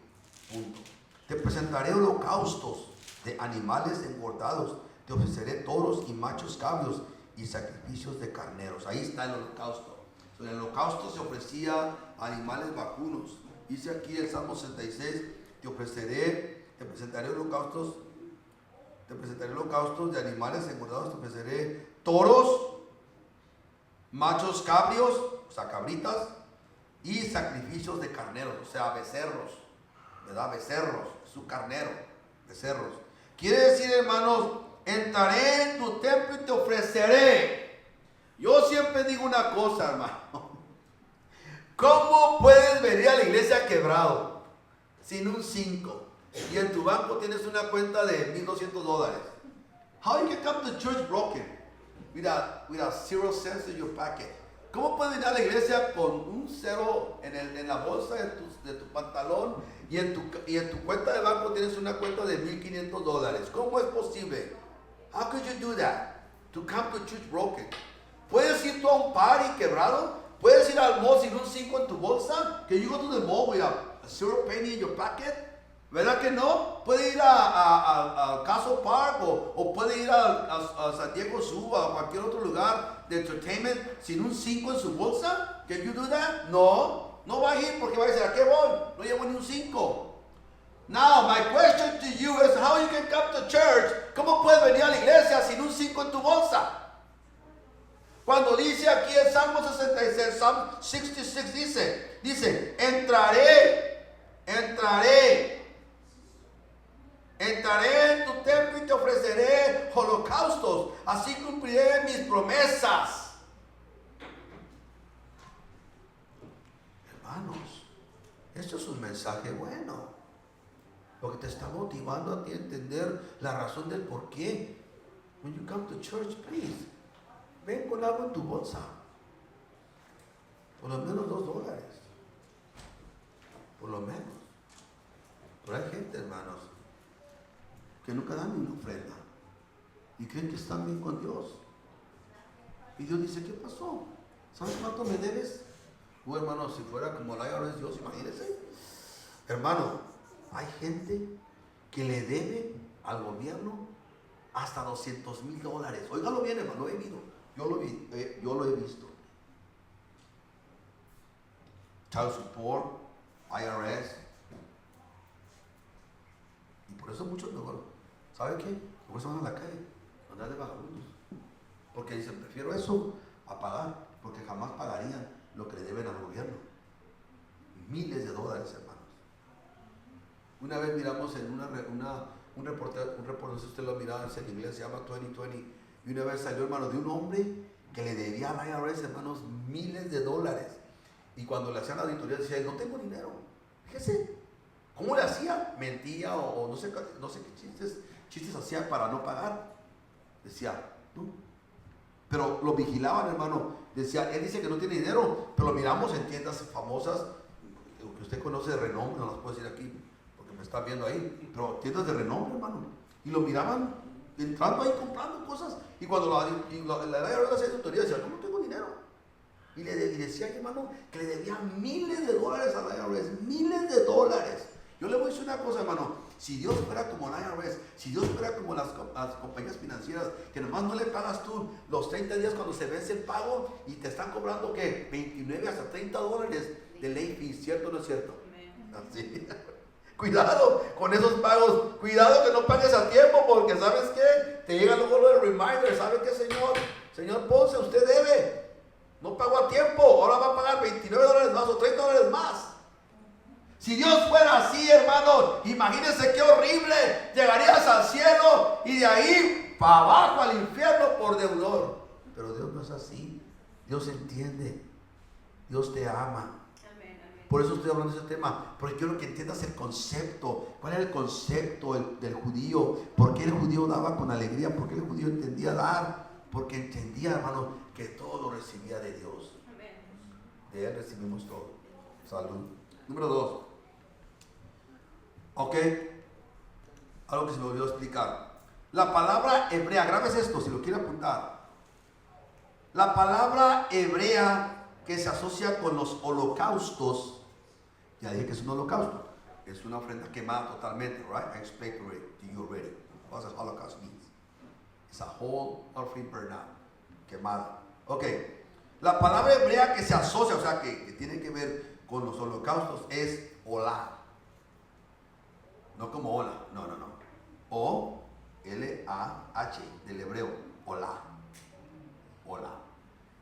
Punto. Te presentaré holocaustos de animales engordados. Te ofreceré toros y machos cabríos y sacrificios de carneros. Ahí está el holocausto. En el holocausto se ofrecía animales vacunos. Dice aquí el Salmo 66: te presentaré holocaustos de animales engordados, te ofreceré toros, machos cabrios, o sea, cabritas, y sacrificios de carneros, o sea, becerros, ¿verdad? Becerros, su carnero, becerros. Quiere decir, hermanos, entraré en tu templo y te ofreceré. Yo siempre digo una cosa, hermano. ¿Cómo puedes venir a la iglesia quebrado sin un 5 y en tu banco tienes una cuenta de $1,200? How you can come to church broken with a 0 cents in your pocket? ¿Cómo puedes venir a la iglesia con un 0 en la bolsa de tu pantalón y en tu cuenta de banco tienes una cuenta de $1,500? ¿Cómo es posible? How could you do that? To come to church broken. ¿Puedes ir tú a un party quebrado? ¿Puedes ir al mall sin un 5 en tu bolsa? Can you go to the mall with a 0 penny in your pocket? ¿Verdad que no? ¿Puede ir a Castle Park o puede ir a San Diego Zoo o a cualquier otro lugar de entertainment sin un 5 en su bolsa? Can you do that? No va a ir porque va a decir: ¿a qué voy? No llevo ni un 5. Now, my question to you is how you can come to church. ¿Cómo puedes venir a la iglesia sin un 5 en tu bolsa? Cuando dice aquí el Salmo 66, Psalm 66 dice: entraré en tu templo y te ofreceré holocaustos, así cumpliré mis promesas. Hermanos, esto es un mensaje bueno, porque te está motivando a ti a entender la razón del por qué. When you come to church, please, ven con algo en tu bolsa, por lo menos $2, por lo menos. Pero hay gente, hermanos, que nunca dan ni una ofrenda y creen que están bien con Dios. Y Dios dice: ¿qué pasó? ¿Sabes cuánto me debes? Hermano, si fuera como el IRS Dios, imagínense. Hermano, hay gente que le debe al gobierno hasta $200,000. Óigalo bien, hermano, yo lo he visto. Child support, IRS. Y por eso muchos mejor ¿Sabe qué? Luego se van a la calle, andar de vagabundos. Porque dicen, prefiero eso a pagar, porque jamás pagarían lo que le deben al gobierno. Miles de dólares, hermanos. Una vez miramos en un reportaje, si usted lo miraba en inglés, se llama 2020, y una vez salió, hermano, de un hombre que le debía al IRS, hermanos, miles de dólares. Y cuando le hacían la auditoría decía, no tengo dinero. Fíjese, ¿cómo le hacía? Mentía o no sé qué chistes hacía para no pagar. Decía, no. Pero lo vigilaban, hermano. Decía, él dice que no tiene dinero, pero lo miramos en tiendas famosas, que usted conoce de renombre, no las puedo decir aquí, porque me están viendo ahí, pero tiendas de renombre, hermano. Y lo miraban entrando ahí comprando cosas. Y cuando la hacía auditoría, decía, no tengo dinero. Y le decía, hermano, que le debía miles de dólares a la IRS, miles de dólares. Yo le voy a decir una cosa, hermano. Si Dios fuera como la IRS, si Dios fuera como las compañías financieras, que nomás no le pagas tú los 30 días cuando se vence el pago y te están cobrando, ¿qué? 29 hasta 30 dólares de late fee, ¿cierto o no es cierto? Así. Cuidado con esos pagos, cuidado que no pagues a tiempo, porque ¿sabes qué? Te llega luego lo del reminder, ¿sabe qué, señor Ponce? Usted debe, no pagó a tiempo, ahora va a pagar 29 dólares más o 30 dólares más. Si Dios fuera así, hermano, imagínense qué horrible. Llegarías al cielo y de ahí para abajo al infierno por deudor. Pero Dios no es así. Dios entiende. Dios te ama. Por eso estoy hablando de ese tema, porque quiero que entiendas el concepto. ¿Cuál era el concepto del judío? ¿Por qué el judío daba con alegría? ¿Por qué el judío entendía dar? Porque entendía, hermano, que todo lo recibía de Dios. De Él recibimos todo. Salud. Número 2. Ok, algo que se me olvidó explicar. La palabra hebrea, grabes esto si lo quiere apuntar. La palabra hebrea que se asocia con los holocaustos, ya dije que es un holocausto, es una ofrenda quemada totalmente, right? I explained to you already. What does holocaust mean? It's a whole offering burned out, quemada. Ok, la palabra hebrea que se asocia, o sea, que tiene que ver con los holocaustos es olá. No como hola, no. O-L-A-H del hebreo, olá. Olá.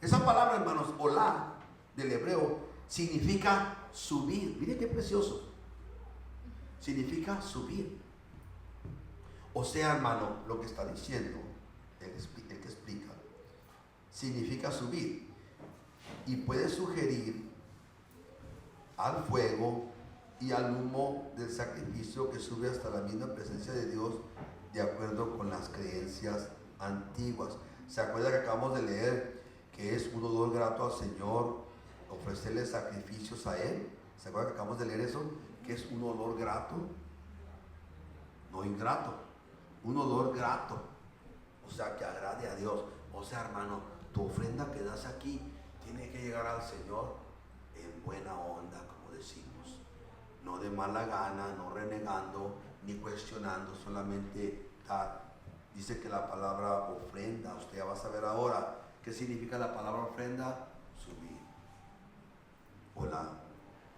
Esa palabra, hermanos, olá del hebreo significa subir. Miren qué precioso. Significa subir. O sea, hermano, lo que está diciendo, el que explica, significa subir. Y puede sugerir al fuego y al humo del sacrificio que sube hasta la misma presencia de Dios, de acuerdo con las creencias antiguas. ¿Se acuerda que acabamos de leer que es un olor grato al Señor ofrecerle sacrificios a Él? ¿Se acuerda que acabamos de leer eso? Que es un olor grato, no ingrato, un olor grato, o sea, que agrade a Dios. O sea, hermano, tu ofrenda que das aquí tiene que llegar al Señor en buena onda, como decimos. No de mala gana, no renegando, ni cuestionando, solamente dar. Dice que la palabra ofrenda, usted ya va a saber ahora qué significa la palabra ofrenda, subir. Hola,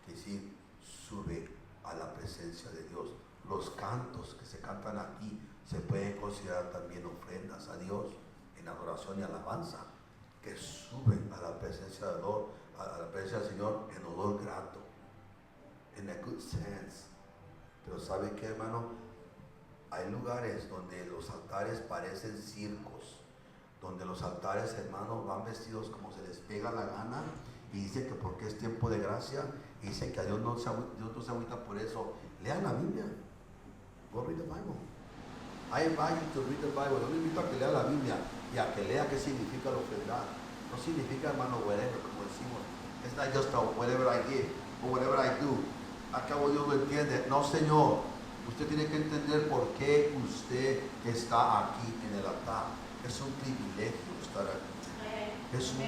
que decir, sube a la presencia de Dios. Los cantos que se cantan aquí se pueden considerar también ofrendas a Dios en adoración y alabanza, que suben a la presencia de Dios, a la presencia del Señor en olor grato. In a good sense. Pero ¿sabe qué, hermano? Hay lugares donde los altares parecen circos, donde los altares, hermano, van vestidos como se les pega la gana, y dicen que porque es tiempo de gracia, y dicen que a Dios no se agüita por eso. Lean la Biblia. Go read the Bible. I invite you to read the Bible. Yo le invito a que lea la Biblia y a que lea qué significa la ofrenda. No significa, hermano, whatever, como decimos. It's not just whatever I give or whatever I do. Acabo Dios lo entiende. No, Señor, usted tiene que entender por qué usted está aquí en el altar. Es un privilegio estar aquí. Es un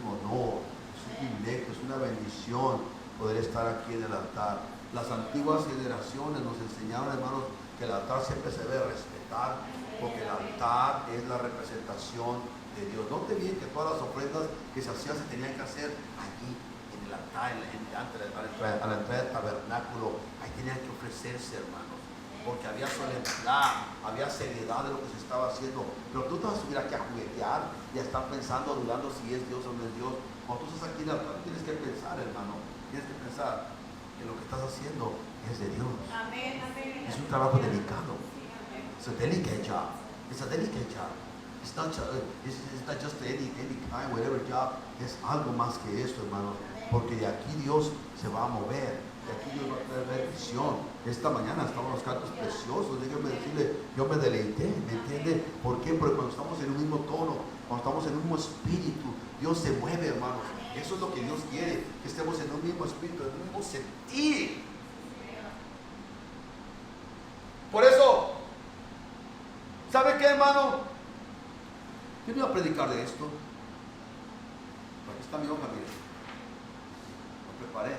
honor, es un privilegio, es una bendición poder estar aquí en el altar. Las antiguas generaciones nos enseñaron, hermanos, que el altar siempre se debe respetar, porque el altar es la representación de Dios. Note bien que todas las ofrendas que se hacían se tenían que hacer allí en el altar, a la entrada del tabernáculo. Ahí tenían que ofrecerse, hermanos. porque había solemnidad, había seriedad de lo que se estaba haciendo. Pero tú te vas a subir aquí a juguetear y a estar pensando, dudando si es Dios o no es Dios. Cuando tú estás aquí en el altar, tienes que pensar, hermano, tienes que pensar que lo que estás haciendo es de Dios. Amén, amén. Es un trabajo delicado. Sí, amén. It's a delicate job. It's a delicate job. It's not just any kind, whatever job. Es algo más que esto, hermano. Porque de aquí Dios se va a mover. De aquí Dios va a traer bendición. Esta mañana estaban los cantos preciosos. Déjame decirle, yo me deleité. ¿Me entiende? ¿Por qué? Porque cuando estamos en un mismo tono, cuando estamos en un mismo espíritu, Dios se mueve, hermanos. Eso es lo que Dios quiere. Que estemos en un mismo espíritu, en un mismo sentir. Por eso, ¿sabe qué, hermano? Yo no iba a predicar de esto. Aquí está mi hoja, mire. Lo preparé.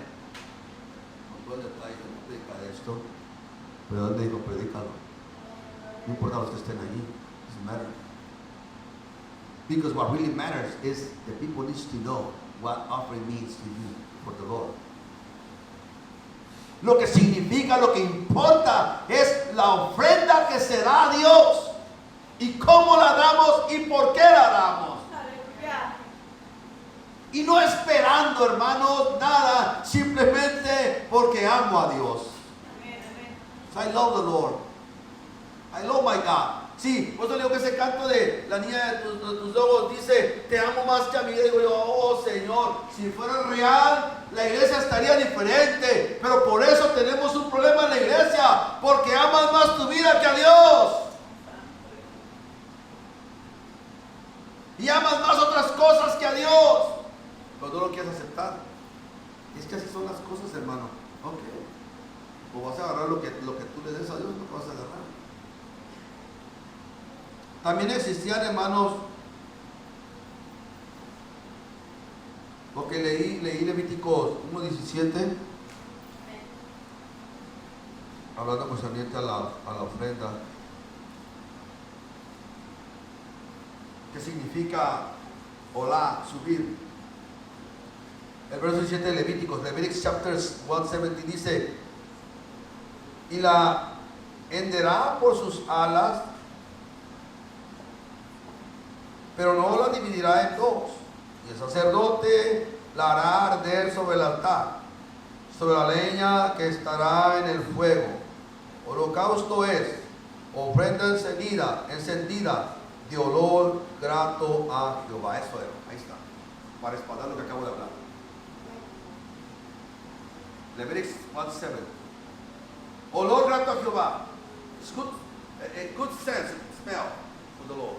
Con todo el detalle. Yo no predicar de esto. Pero ¿dónde digo predícalo? No importa los que estén allí. It doesn't matter. Because what really matters is the people needs to know what offering means to you for the Lord. Lo que significa, lo que importa es la ofrenda que se da a Dios y cómo la damos y por qué la damos. Aleluya. Y no esperando, hermanos, nada, simplemente porque amo a Dios. Amén, amén. So I love the Lord. I love my God. Sí, por eso le digo que ese canto de la niña de tus ojos dice, te amo más que a mí. Y digo yo, oh Señor, si fuera real, la iglesia estaría diferente. Pero por eso tenemos un problema en la iglesia, porque amas más tu vida que a Dios. Y amas más otras cosas que a Dios. Pero no lo quieres aceptar. Es que así son las cosas, hermano. Ok. O vas a agarrar lo que tú le des a Dios, no vas a agarrar. También existían, hermanos, porque leí Levíticos 1:17, hablando concerniente a la ofrenda. ¿Qué significa hola, subir? El verso 17 de Levíticos, Leviticus chapter 1:17 dice, y la henderá por sus alas, pero no la dividirá en dos. Y el sacerdote la hará arder sobre el altar, sobre la leña que estará en el fuego. Holocausto es ofrenda encendida de olor grato a Jehová. Eso era, ahí está, para respaldar lo que acabo de hablar. Leviticus 1:7. Olor grato a Jehová. It's good, a good sense, smell for the Lord.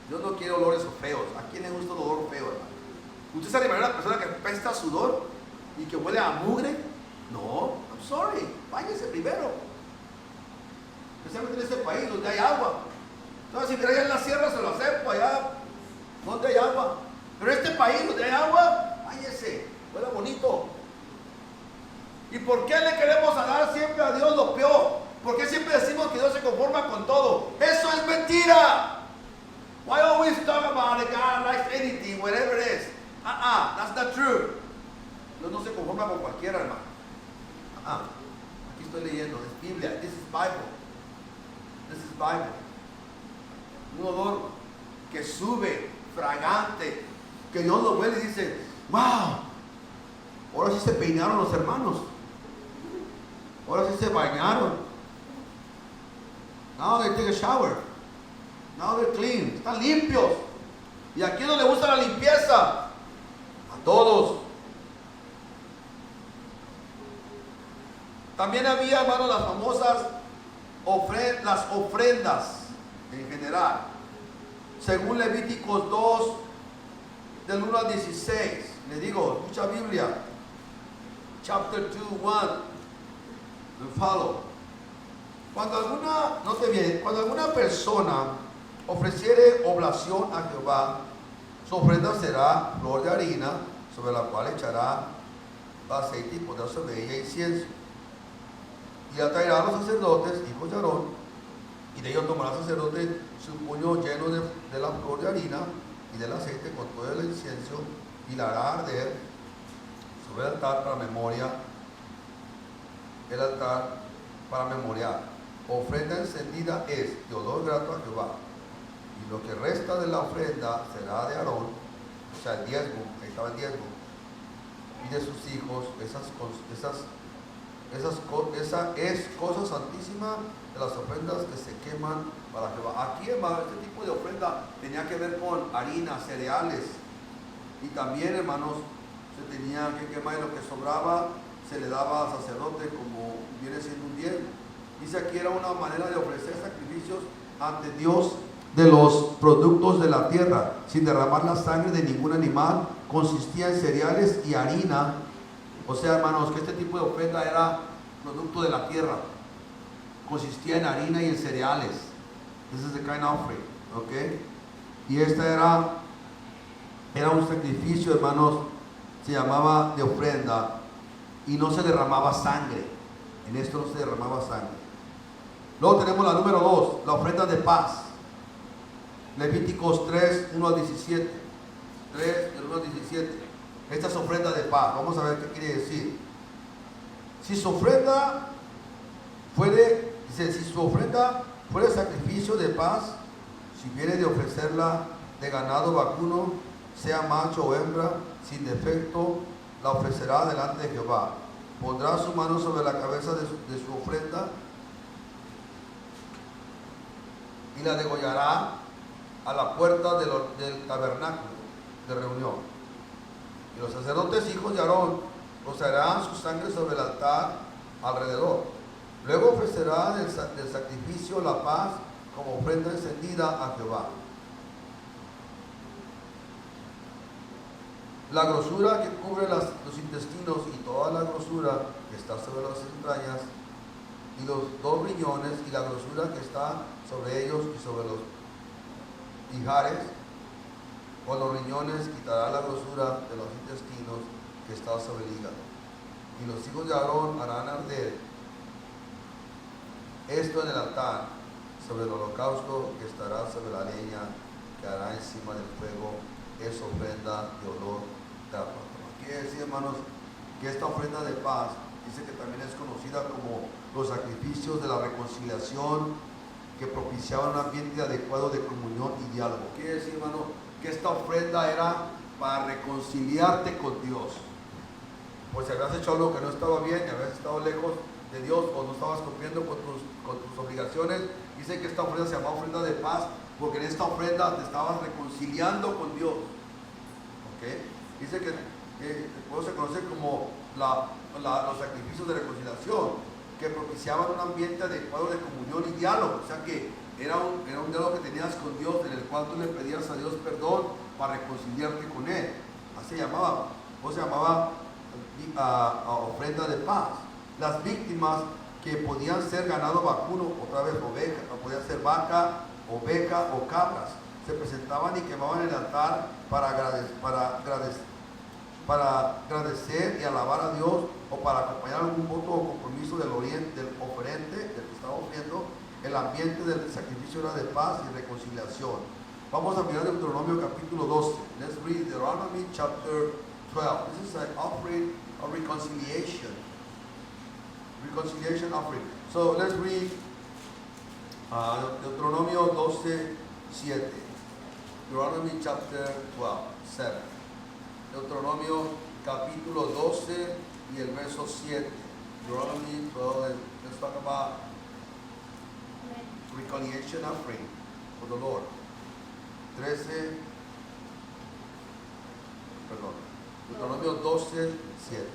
Dios no quiere olores feos. ¿A quién le gusta el olor feo, hermano? ¿Usted se animaría a una persona que apesta sudor y que huele a mugre? No, I'm sorry. Váyase primero. Especialmente en este país donde hay agua. Entonces, si mira allá en la sierra, se lo acepto. Allá donde hay agua. Pero en este país donde hay agua, váyase. Huele bonito. ¿Y por qué le queremos dar siempre a Dios lo peor? ¿Por qué siempre decimos que Dios se conforma con todo? Eso es mentira. Why always talk about it? God likes anything, whatever it is. That's not true. Dios no se conforma con cualquiera, hermano. Aquí estoy leyendo, es Biblia. This is Bible. This is Bible. Un olor que sube, fragante, que Dios lo huele y dice, wow, ahora sí se peinaron los hermanos. Ahora sí se bañaron. Now they take a shower. Now they're clean. Están limpios. ¿Y a quién no le gusta la limpieza? A todos. También había, hermanos, las famosas las ofrendas en general. Según Levíticos 2, del 1 al 16. Le digo, escucha Biblia. Chapter 2, 1. And follow. Cuando alguna persona ofreciere oblación a Jehová, su ofrenda será flor de harina, sobre la cual echará aceite y pondrá sobre ella incienso. Y la traerá a los sacerdotes, hijos de Aarón, y de ellos tomará el sacerdote su puño lleno de la flor de harina y del aceite con todo el incienso, y la hará arder sobre el altar para memoria. El altar para memorial. Ofrenda encendida es de olor grato a Jehová. Y lo que resta de la ofrenda será de Aarón, o sea, el diezmo, ahí estaba el diezmo, y de sus hijos. Esa es cosa santísima de las ofrendas que se queman para Jehová. Aquí, hermano, este tipo de ofrenda tenía que ver con harina, cereales, y también, hermanos, se tenía que quemar, y lo que sobraba se le daba al sacerdote como viene siendo un diezmo. Dice aquí era una manera de ofrecer sacrificios ante Dios de los productos de la tierra, sin derramar la sangre de ningún animal. Consistía en cereales y harina. O sea, hermanos, que este tipo de ofrenda era producto de la tierra. Consistía en harina y en cereales. This is the kind offering, ¿ok? Y esta era un sacrificio, hermanos, se llamaba de ofrenda, y no se derramaba sangre. En esto no se derramaba sangre. Luego tenemos la número 2, la ofrenda de paz. Levíticos 3, 1 al 17. 3, del 1 al 17. Esta es ofrenda de paz. Vamos a ver qué quiere decir. Si su ofrenda fuere sacrificio de paz, si viene de ofrecerla de ganado vacuno, sea macho o hembra, sin defecto, la ofrecerá delante de Jehová. Pondrá su mano sobre la cabeza de su ofrenda y la degollará a la puerta del tabernáculo de reunión. Y los sacerdotes hijos de Aarón rociarán su sangre sobre el altar alrededor. Luego ofrecerá del sacrificio la paz como ofrenda encendida a Jehová. La grosura que cubre los intestinos y toda la grosura que está sobre las entrañas y los 2 riñones y la grosura que está sobre ellos y sobre los ijares, con los riñones quitará la grosura de los intestinos que está sobre el hígado. Y los hijos de Aarón harán arder esto en el altar sobre el holocausto que estará sobre la leña que hará encima del fuego. Es ofrenda de olor grato. Quiere decir, hermanos, que esta ofrenda de paz dice que también es conocida como los sacrificios de la reconciliación, que propiciaban un ambiente adecuado de comunión y diálogo. Quiere decir, hermano, que esta ofrenda era para reconciliarte con Dios. Pues si habías hecho algo que no estaba bien, y habías estado lejos de Dios o no estabas cumpliendo con tus obligaciones, dice que esta ofrenda se llama ofrenda de paz, porque en esta ofrenda te estabas reconciliando con Dios. ¿Okay? Dice que se conoce como los sacrificios de reconciliación, que propiciaban un ambiente adecuado de comunión y diálogo. O sea que era un diálogo que tenías con Dios, en el cual tú le pedías a Dios perdón para reconciliarte con Él. Así se llamaba. O se llamaba ofrenda de paz. Las víctimas, que podían ser ganado vacuno, otra vez oveja, o podía ser vaca, oveja o cabras, se presentaban y quemaban en el altar para agradecer y alabar a Dios, o para acompañar algún voto o compromiso del oferente, del que estaba ofreciendo. El ambiente del sacrificio era de paz y reconciliación. Vamos a mirar Deuteronomio capítulo 12. Let's read Deuteronomy chapter 12. This is an offering of reconciliation. Reconciliation offering. So let's read Deuteronomio 12, 7. Deuteronomy chapter 12, 7. Deuteronomio capítulo 12 y el verso 7. Deuteronomy 12, let's talk about reconciliation offering for the Lord. 13, perdón, Deuteronomio 12, 7.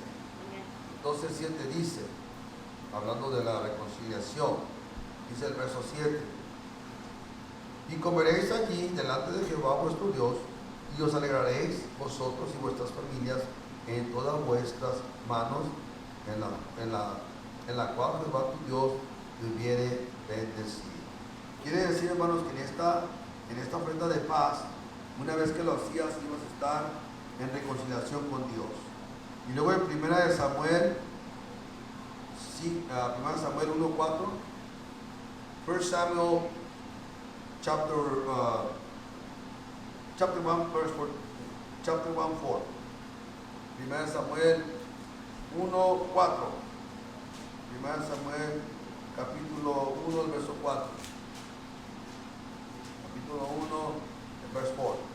12, 7 dice, hablando de la reconciliación, dice el verso 7: y comeréis allí delante de Jehová vuestro Dios, y os alegraréis vosotros y vuestras familias en todas vuestras manos, en la cual Jehová tu Dios viviere bendecido. Quiere decir, hermanos, que en esta ofrenda de paz, una vez que lo hacías, ibas a estar en reconciliación con Dios. Y luego en 1 Samuel 1:4, 1 Samuel chapter 1 verse 4, chapter 1:4. 1 Samuel 1:4. 1 Samuel capítulo 1, verso 4. Capítulo 1, verso 4.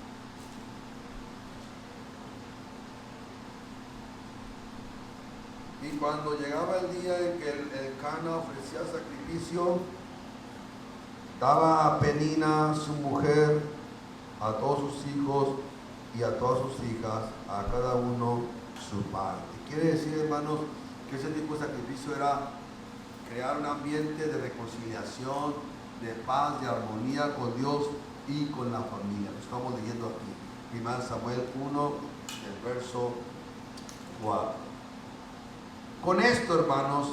Y cuando llegaba el día en que el Cana ofrecía sacrificio, daba a Penina su mujer, a todos sus hijos y a todas sus hijas, a cada uno su parte. Quiere decir, hermanos, que ese tipo de sacrificio era crear un ambiente de reconciliación, de paz, de armonía con Dios y con la familia. Lo estamos leyendo aquí. 1 Samuel 1, el verso 4. Con esto, hermanos,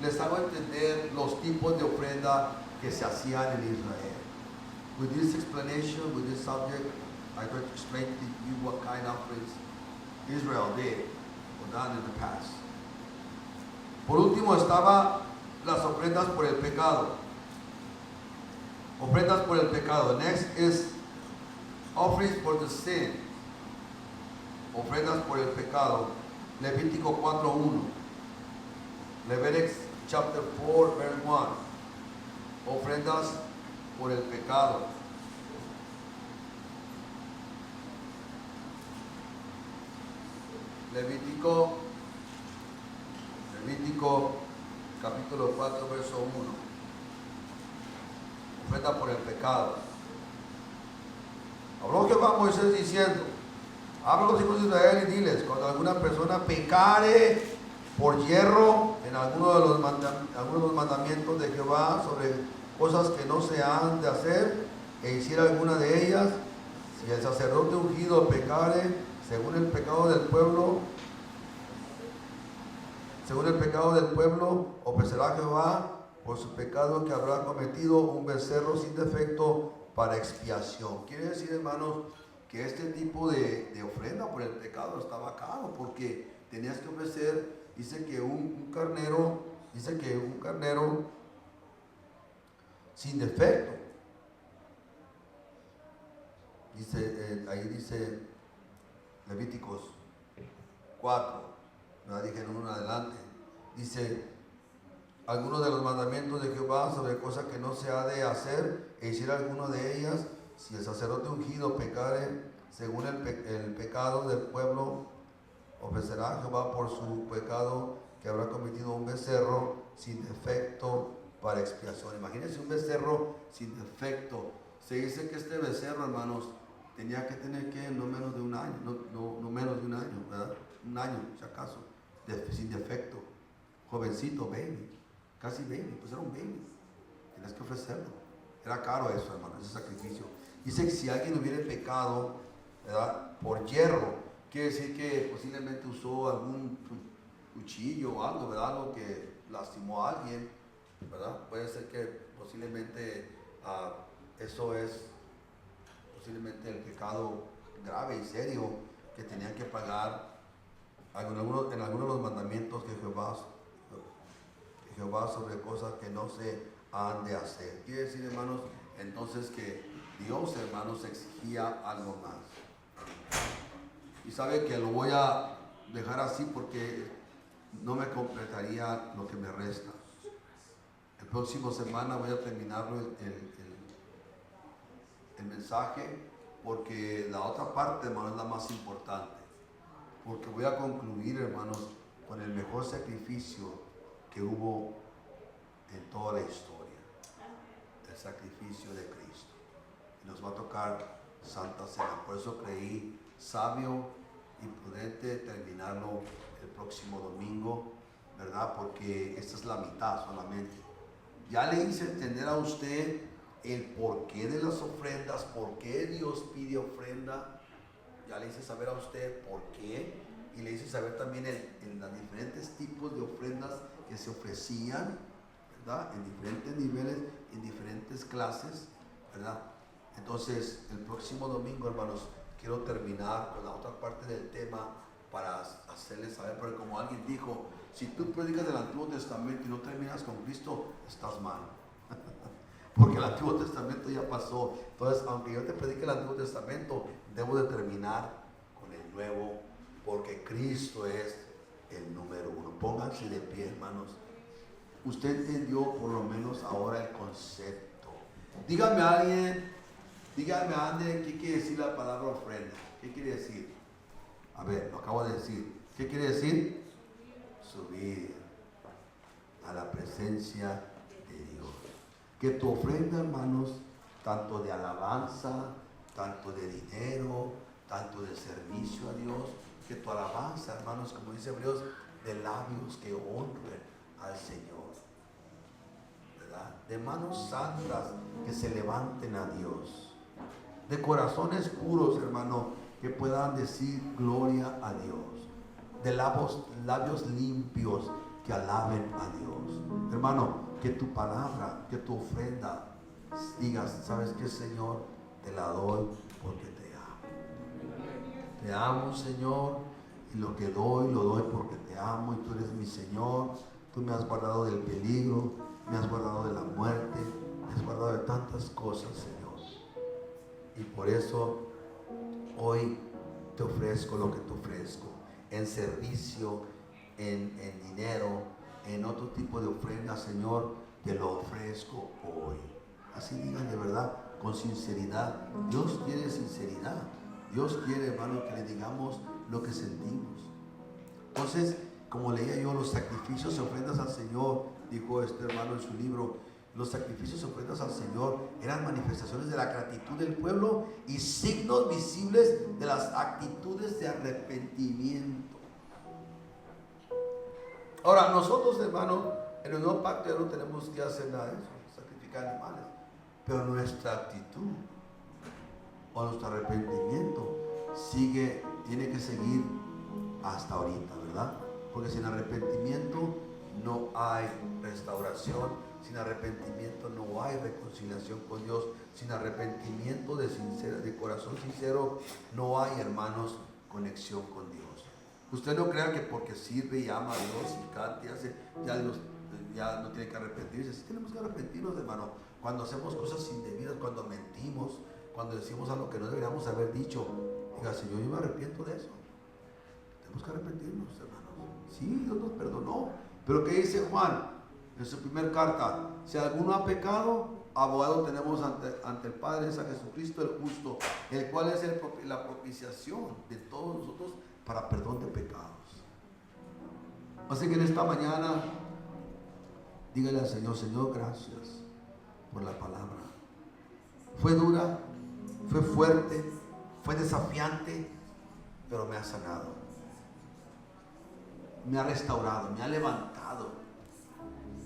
les hago entender los tipos de ofrenda que se hacían en Israel. With this explanation, with this subject, I'm going to explain to you what kind of offerings Israel did or done in the past. Por último estaba las ofrendas por el pecado. Ofrendas por el pecado. Next is offerings for the sin. Ofrendas por el pecado. Levítico 4:1. Leviticus chapter 4, verse 1. Ofrendas por el pecado. Levítico capítulo 4, verso 1. Ofrenda por el pecado. Habló Jehová a Moisés diciendo: habla a los hijos de Israel y diles: cuando alguna persona pecare por hierro en alguno de los mandamientos de Jehová sobre cosas que no se han de hacer, e hiciera alguna de ellas, si el sacerdote ungido pecare según el pecado del pueblo, ofrecerá a Jehová por su pecado que habrá cometido un becerro sin defecto para expiación. Quiere decir, hermanos, que este tipo de ofrenda por el pecado estaba caro, porque tenías que ofrecer, dice que un carnero sin defecto. Ahí dice Levíticos 4, no dije en uno adelante. Dice: algunos de los mandamientos de Jehová sobre cosas que no se ha de hacer, e hiciera alguno de ellas, si el sacerdote ungido pecare según el pecado del pueblo, ofrecerá a Jehová por su pecado que habrá cometido un becerro sin defecto para expiación. Imagínense un becerro sin defecto. Se dice que este becerro, hermanos, tenía que tener que no menos de un año, no menos de un año, ¿verdad? Un año, si acaso, sin defecto. Jovencito, baby, casi baby, pues era un baby. Tienes que ofrecerlo. Era caro eso, hermano, ese sacrificio. Dice que si alguien hubiera pecado, ¿verdad?, por hierro, quiere decir que posiblemente usó algún cuchillo o algo, ¿verdad?, algo que lastimó a alguien, ¿verdad? Puede ser que posiblemente eso es posiblemente el pecado grave y serio que tenían que pagar en algunos de los mandamientos que Jehová sobre cosas que no se han de hacer. Quiere decir, hermanos, entonces que Dios, hermanos, exigía algo más. Y sabe que lo voy a dejar así porque no me completaría lo que me resta. El próximo semana voy a terminarlo el mensaje, porque la otra parte, hermanos, es la más importante. Porque voy a concluir, hermanos, con el mejor sacrificio que hubo en toda la historia. El sacrificio de Cristo. Y nos va a tocar Santa Cena. Por eso creí sabio y prudente terminarlo el próximo domingo, ¿verdad? Porque esta es la mitad solamente. Ya le hice entender a usted el porqué de las ofrendas, por qué Dios pide ofrenda. Ya le hice saber a usted por qué, y le hice saber también en los diferentes tipos de ofrendas que se ofrecían, ¿verdad? En diferentes niveles, en diferentes clases, ¿verdad? Entonces, el próximo domingo, hermanos, quiero terminar con la otra parte del tema para hacerles saber, porque como alguien dijo, si tú predicas del Antiguo Testamento y no terminas con Cristo, estás mal. Porque el Antiguo Testamento ya pasó. Entonces, aunque yo te predique el Antiguo Testamento, debo de terminar con el Nuevo, porque Cristo es el número uno. Pónganse de pie, hermanos. usted entendió por lo menos ahora el concepto. Dígame a alguien, ¿qué quiere decir la palabra ofrenda? ¿Qué quiere decir? A ver, lo acabo de decir. ¿Qué quiere decir? Subir a la presencia de Dios. Que tu ofrenda, hermanos, tanto de alabanza, tanto de dinero, tanto de servicio a Dios, que tu alabanza, hermanos, como dice Hebreos, de labios que honren al Señor, ¿verdad? De manos santas que se levanten a Dios, de corazones puros, hermano, que puedan decir gloria a Dios, de labios limpios que alaben a Dios. Hermano, que tu palabra, que tu ofrenda digas, ¿sabes qué, Señor? Te la doy porque te amo. Te amo, Señor, y lo que doy, lo doy porque te amo y tú eres mi Señor. Tú me has guardado del peligro, me has guardado de la muerte, me has guardado de tantas cosas, Señor. Y por eso hoy te ofrezco lo que te ofrezco, en servicio, en dinero, en otro tipo de ofrenda, Señor, te lo ofrezco hoy. Así digan de verdad, con sinceridad. Dios quiere sinceridad. Dios quiere, hermano, que le digamos lo que sentimos. Entonces, como leía yo, los sacrificios y ofrendas al Señor, dijo este hermano en su libro, los sacrificios y ofrendas al Señor eran manifestaciones de la gratitud del pueblo y signos visibles de las actitudes de arrepentimiento. Ahora, nosotros, hermano, en el nuevo pacto ya no tenemos que hacer nada de eso, sacrificar animales, pero nuestra actitud o nuestro arrepentimiento tiene que seguir hasta ahorita, ¿verdad? Porque sin arrepentimiento no hay restauración, sin arrepentimiento no hay reconciliación con Dios, sin arrepentimiento de corazón sincero no hay, hermanos, conexión con Dios. Usted no crea que porque sirve y ama a Dios y canta y hace, ya no tiene que arrepentirse. Sí tenemos que arrepentirnos, hermano, cuando hacemos cosas indebidas, cuando mentimos, cuando decimos algo que no deberíamos haber dicho. Diga, Señor, yo me arrepiento de eso. Tenemos que arrepentirnos, hermanos. Sí, Dios nos perdonó. Pero ¿qué dice Juan en su primera carta? Si alguno ha pecado, abogado tenemos ante el Padre, es a Jesucristo el justo, el cual es la propiciación de todos nosotros para perdón de pecados. Así que en esta mañana, dígale al Señor, Señor, gracias por la palabra. Fue dura, fue fuerte, fue desafiante, pero me ha sanado, me ha restaurado, me ha levantado.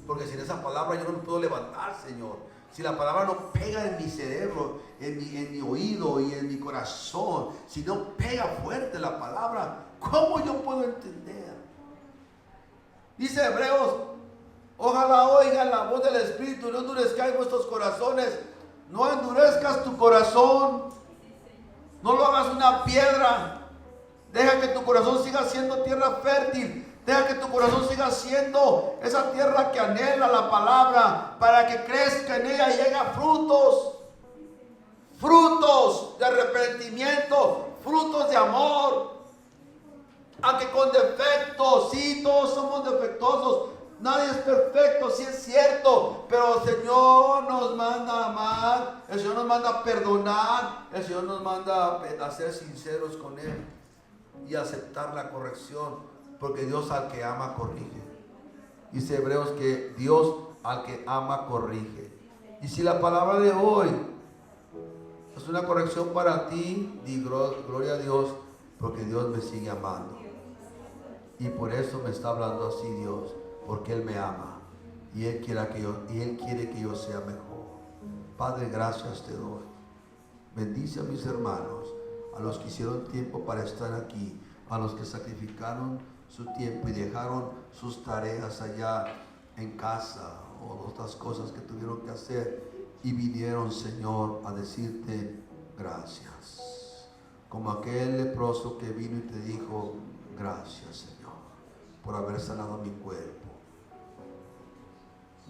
Porque sin esa palabra yo no me puedo levantar, Señor. Si la palabra no pega en mi cerebro, en mi oído y en mi corazón, si no pega fuerte la palabra, ¿cómo yo puedo entender? Dice Hebreos, ojalá oigan la voz del Espíritu, no endurezcáis vuestros corazones. No endurezcas tu corazón, no lo hagas una piedra. Deja que tu corazón siga siendo tierra fértil. Deja que tu corazón siga siendo esa tierra que anhela la palabra para que crezca en ella y llegue a frutos. Frutos de arrepentimiento, frutos de amor. Aunque con defectos, sí, todos somos defectuosos. Nadie es perfecto, sí es cierto, pero el Señor nos manda a amar, el Señor nos manda a perdonar, el Señor nos manda a ser sinceros con Él y aceptar la corrección. Porque Dios al que ama corrige. Dice Hebreos que Dios al que ama corrige. Y si la palabra de hoy es una corrección para ti, di gloria a Dios, porque Dios me sigue amando. Y por eso me está hablando así Dios, porque Él me ama. Y Él quiere que yo sea mejor. Padre, gracias te doy. Bendice a mis hermanos, a los que hicieron tiempo para estar aquí, a los que sacrificaron su tiempo y dejaron sus tareas allá en casa o otras cosas que tuvieron que hacer y vinieron, Señor, a decirte gracias. Como aquel leproso que vino y te dijo, gracias, Señor, por haber sanado mi cuerpo.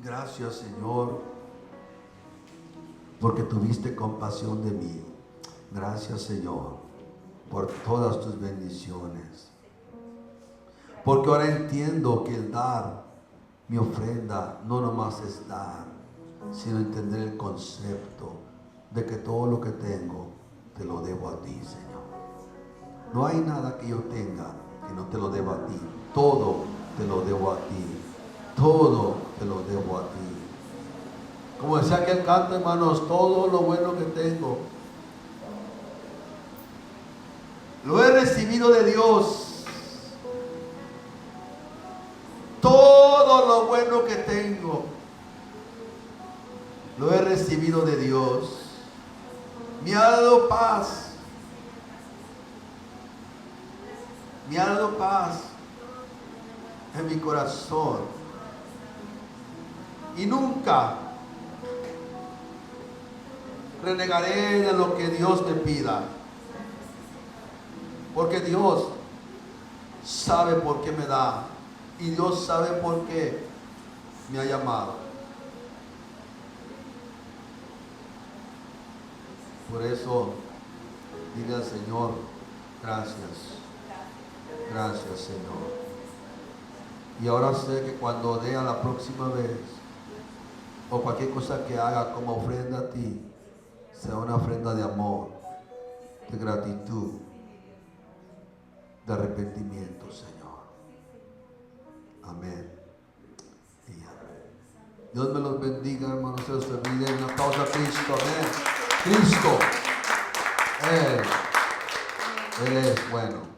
Gracias, Señor, porque tuviste compasión de mí. Gracias, Señor, por todas tus bendiciones. Porque ahora entiendo que el dar Mi ofrenda no nomás es dar, sino entender el concepto de que todo lo que tengo te lo debo a ti, Señor. No hay nada que yo tenga que no te lo deba a ti. Todo te lo debo a ti. Todo te lo debo a ti. Como decía aquel canto, hermanos, todo lo bueno que tengo lo he recibido de Dios. Todo lo bueno que tengo lo he recibido de Dios. Me ha dado paz. Me ha dado paz en mi corazón. Y nunca renegaré de lo que Dios me pida. Porque Dios sabe por qué me da. Y Dios sabe por qué me ha llamado. Por eso, dile al Señor, gracias. Gracias, Señor. Y ahora sé que cuando dé a la próxima vez, o cualquier cosa que haga como ofrenda a ti, sea una ofrenda de amor, de gratitud, de arrepentimiento, Señor. Amén. Y amén. Dios me los bendiga, hermanos. Se los olvide. Un aplauso a Cristo. Amén. Cristo. Él es bueno.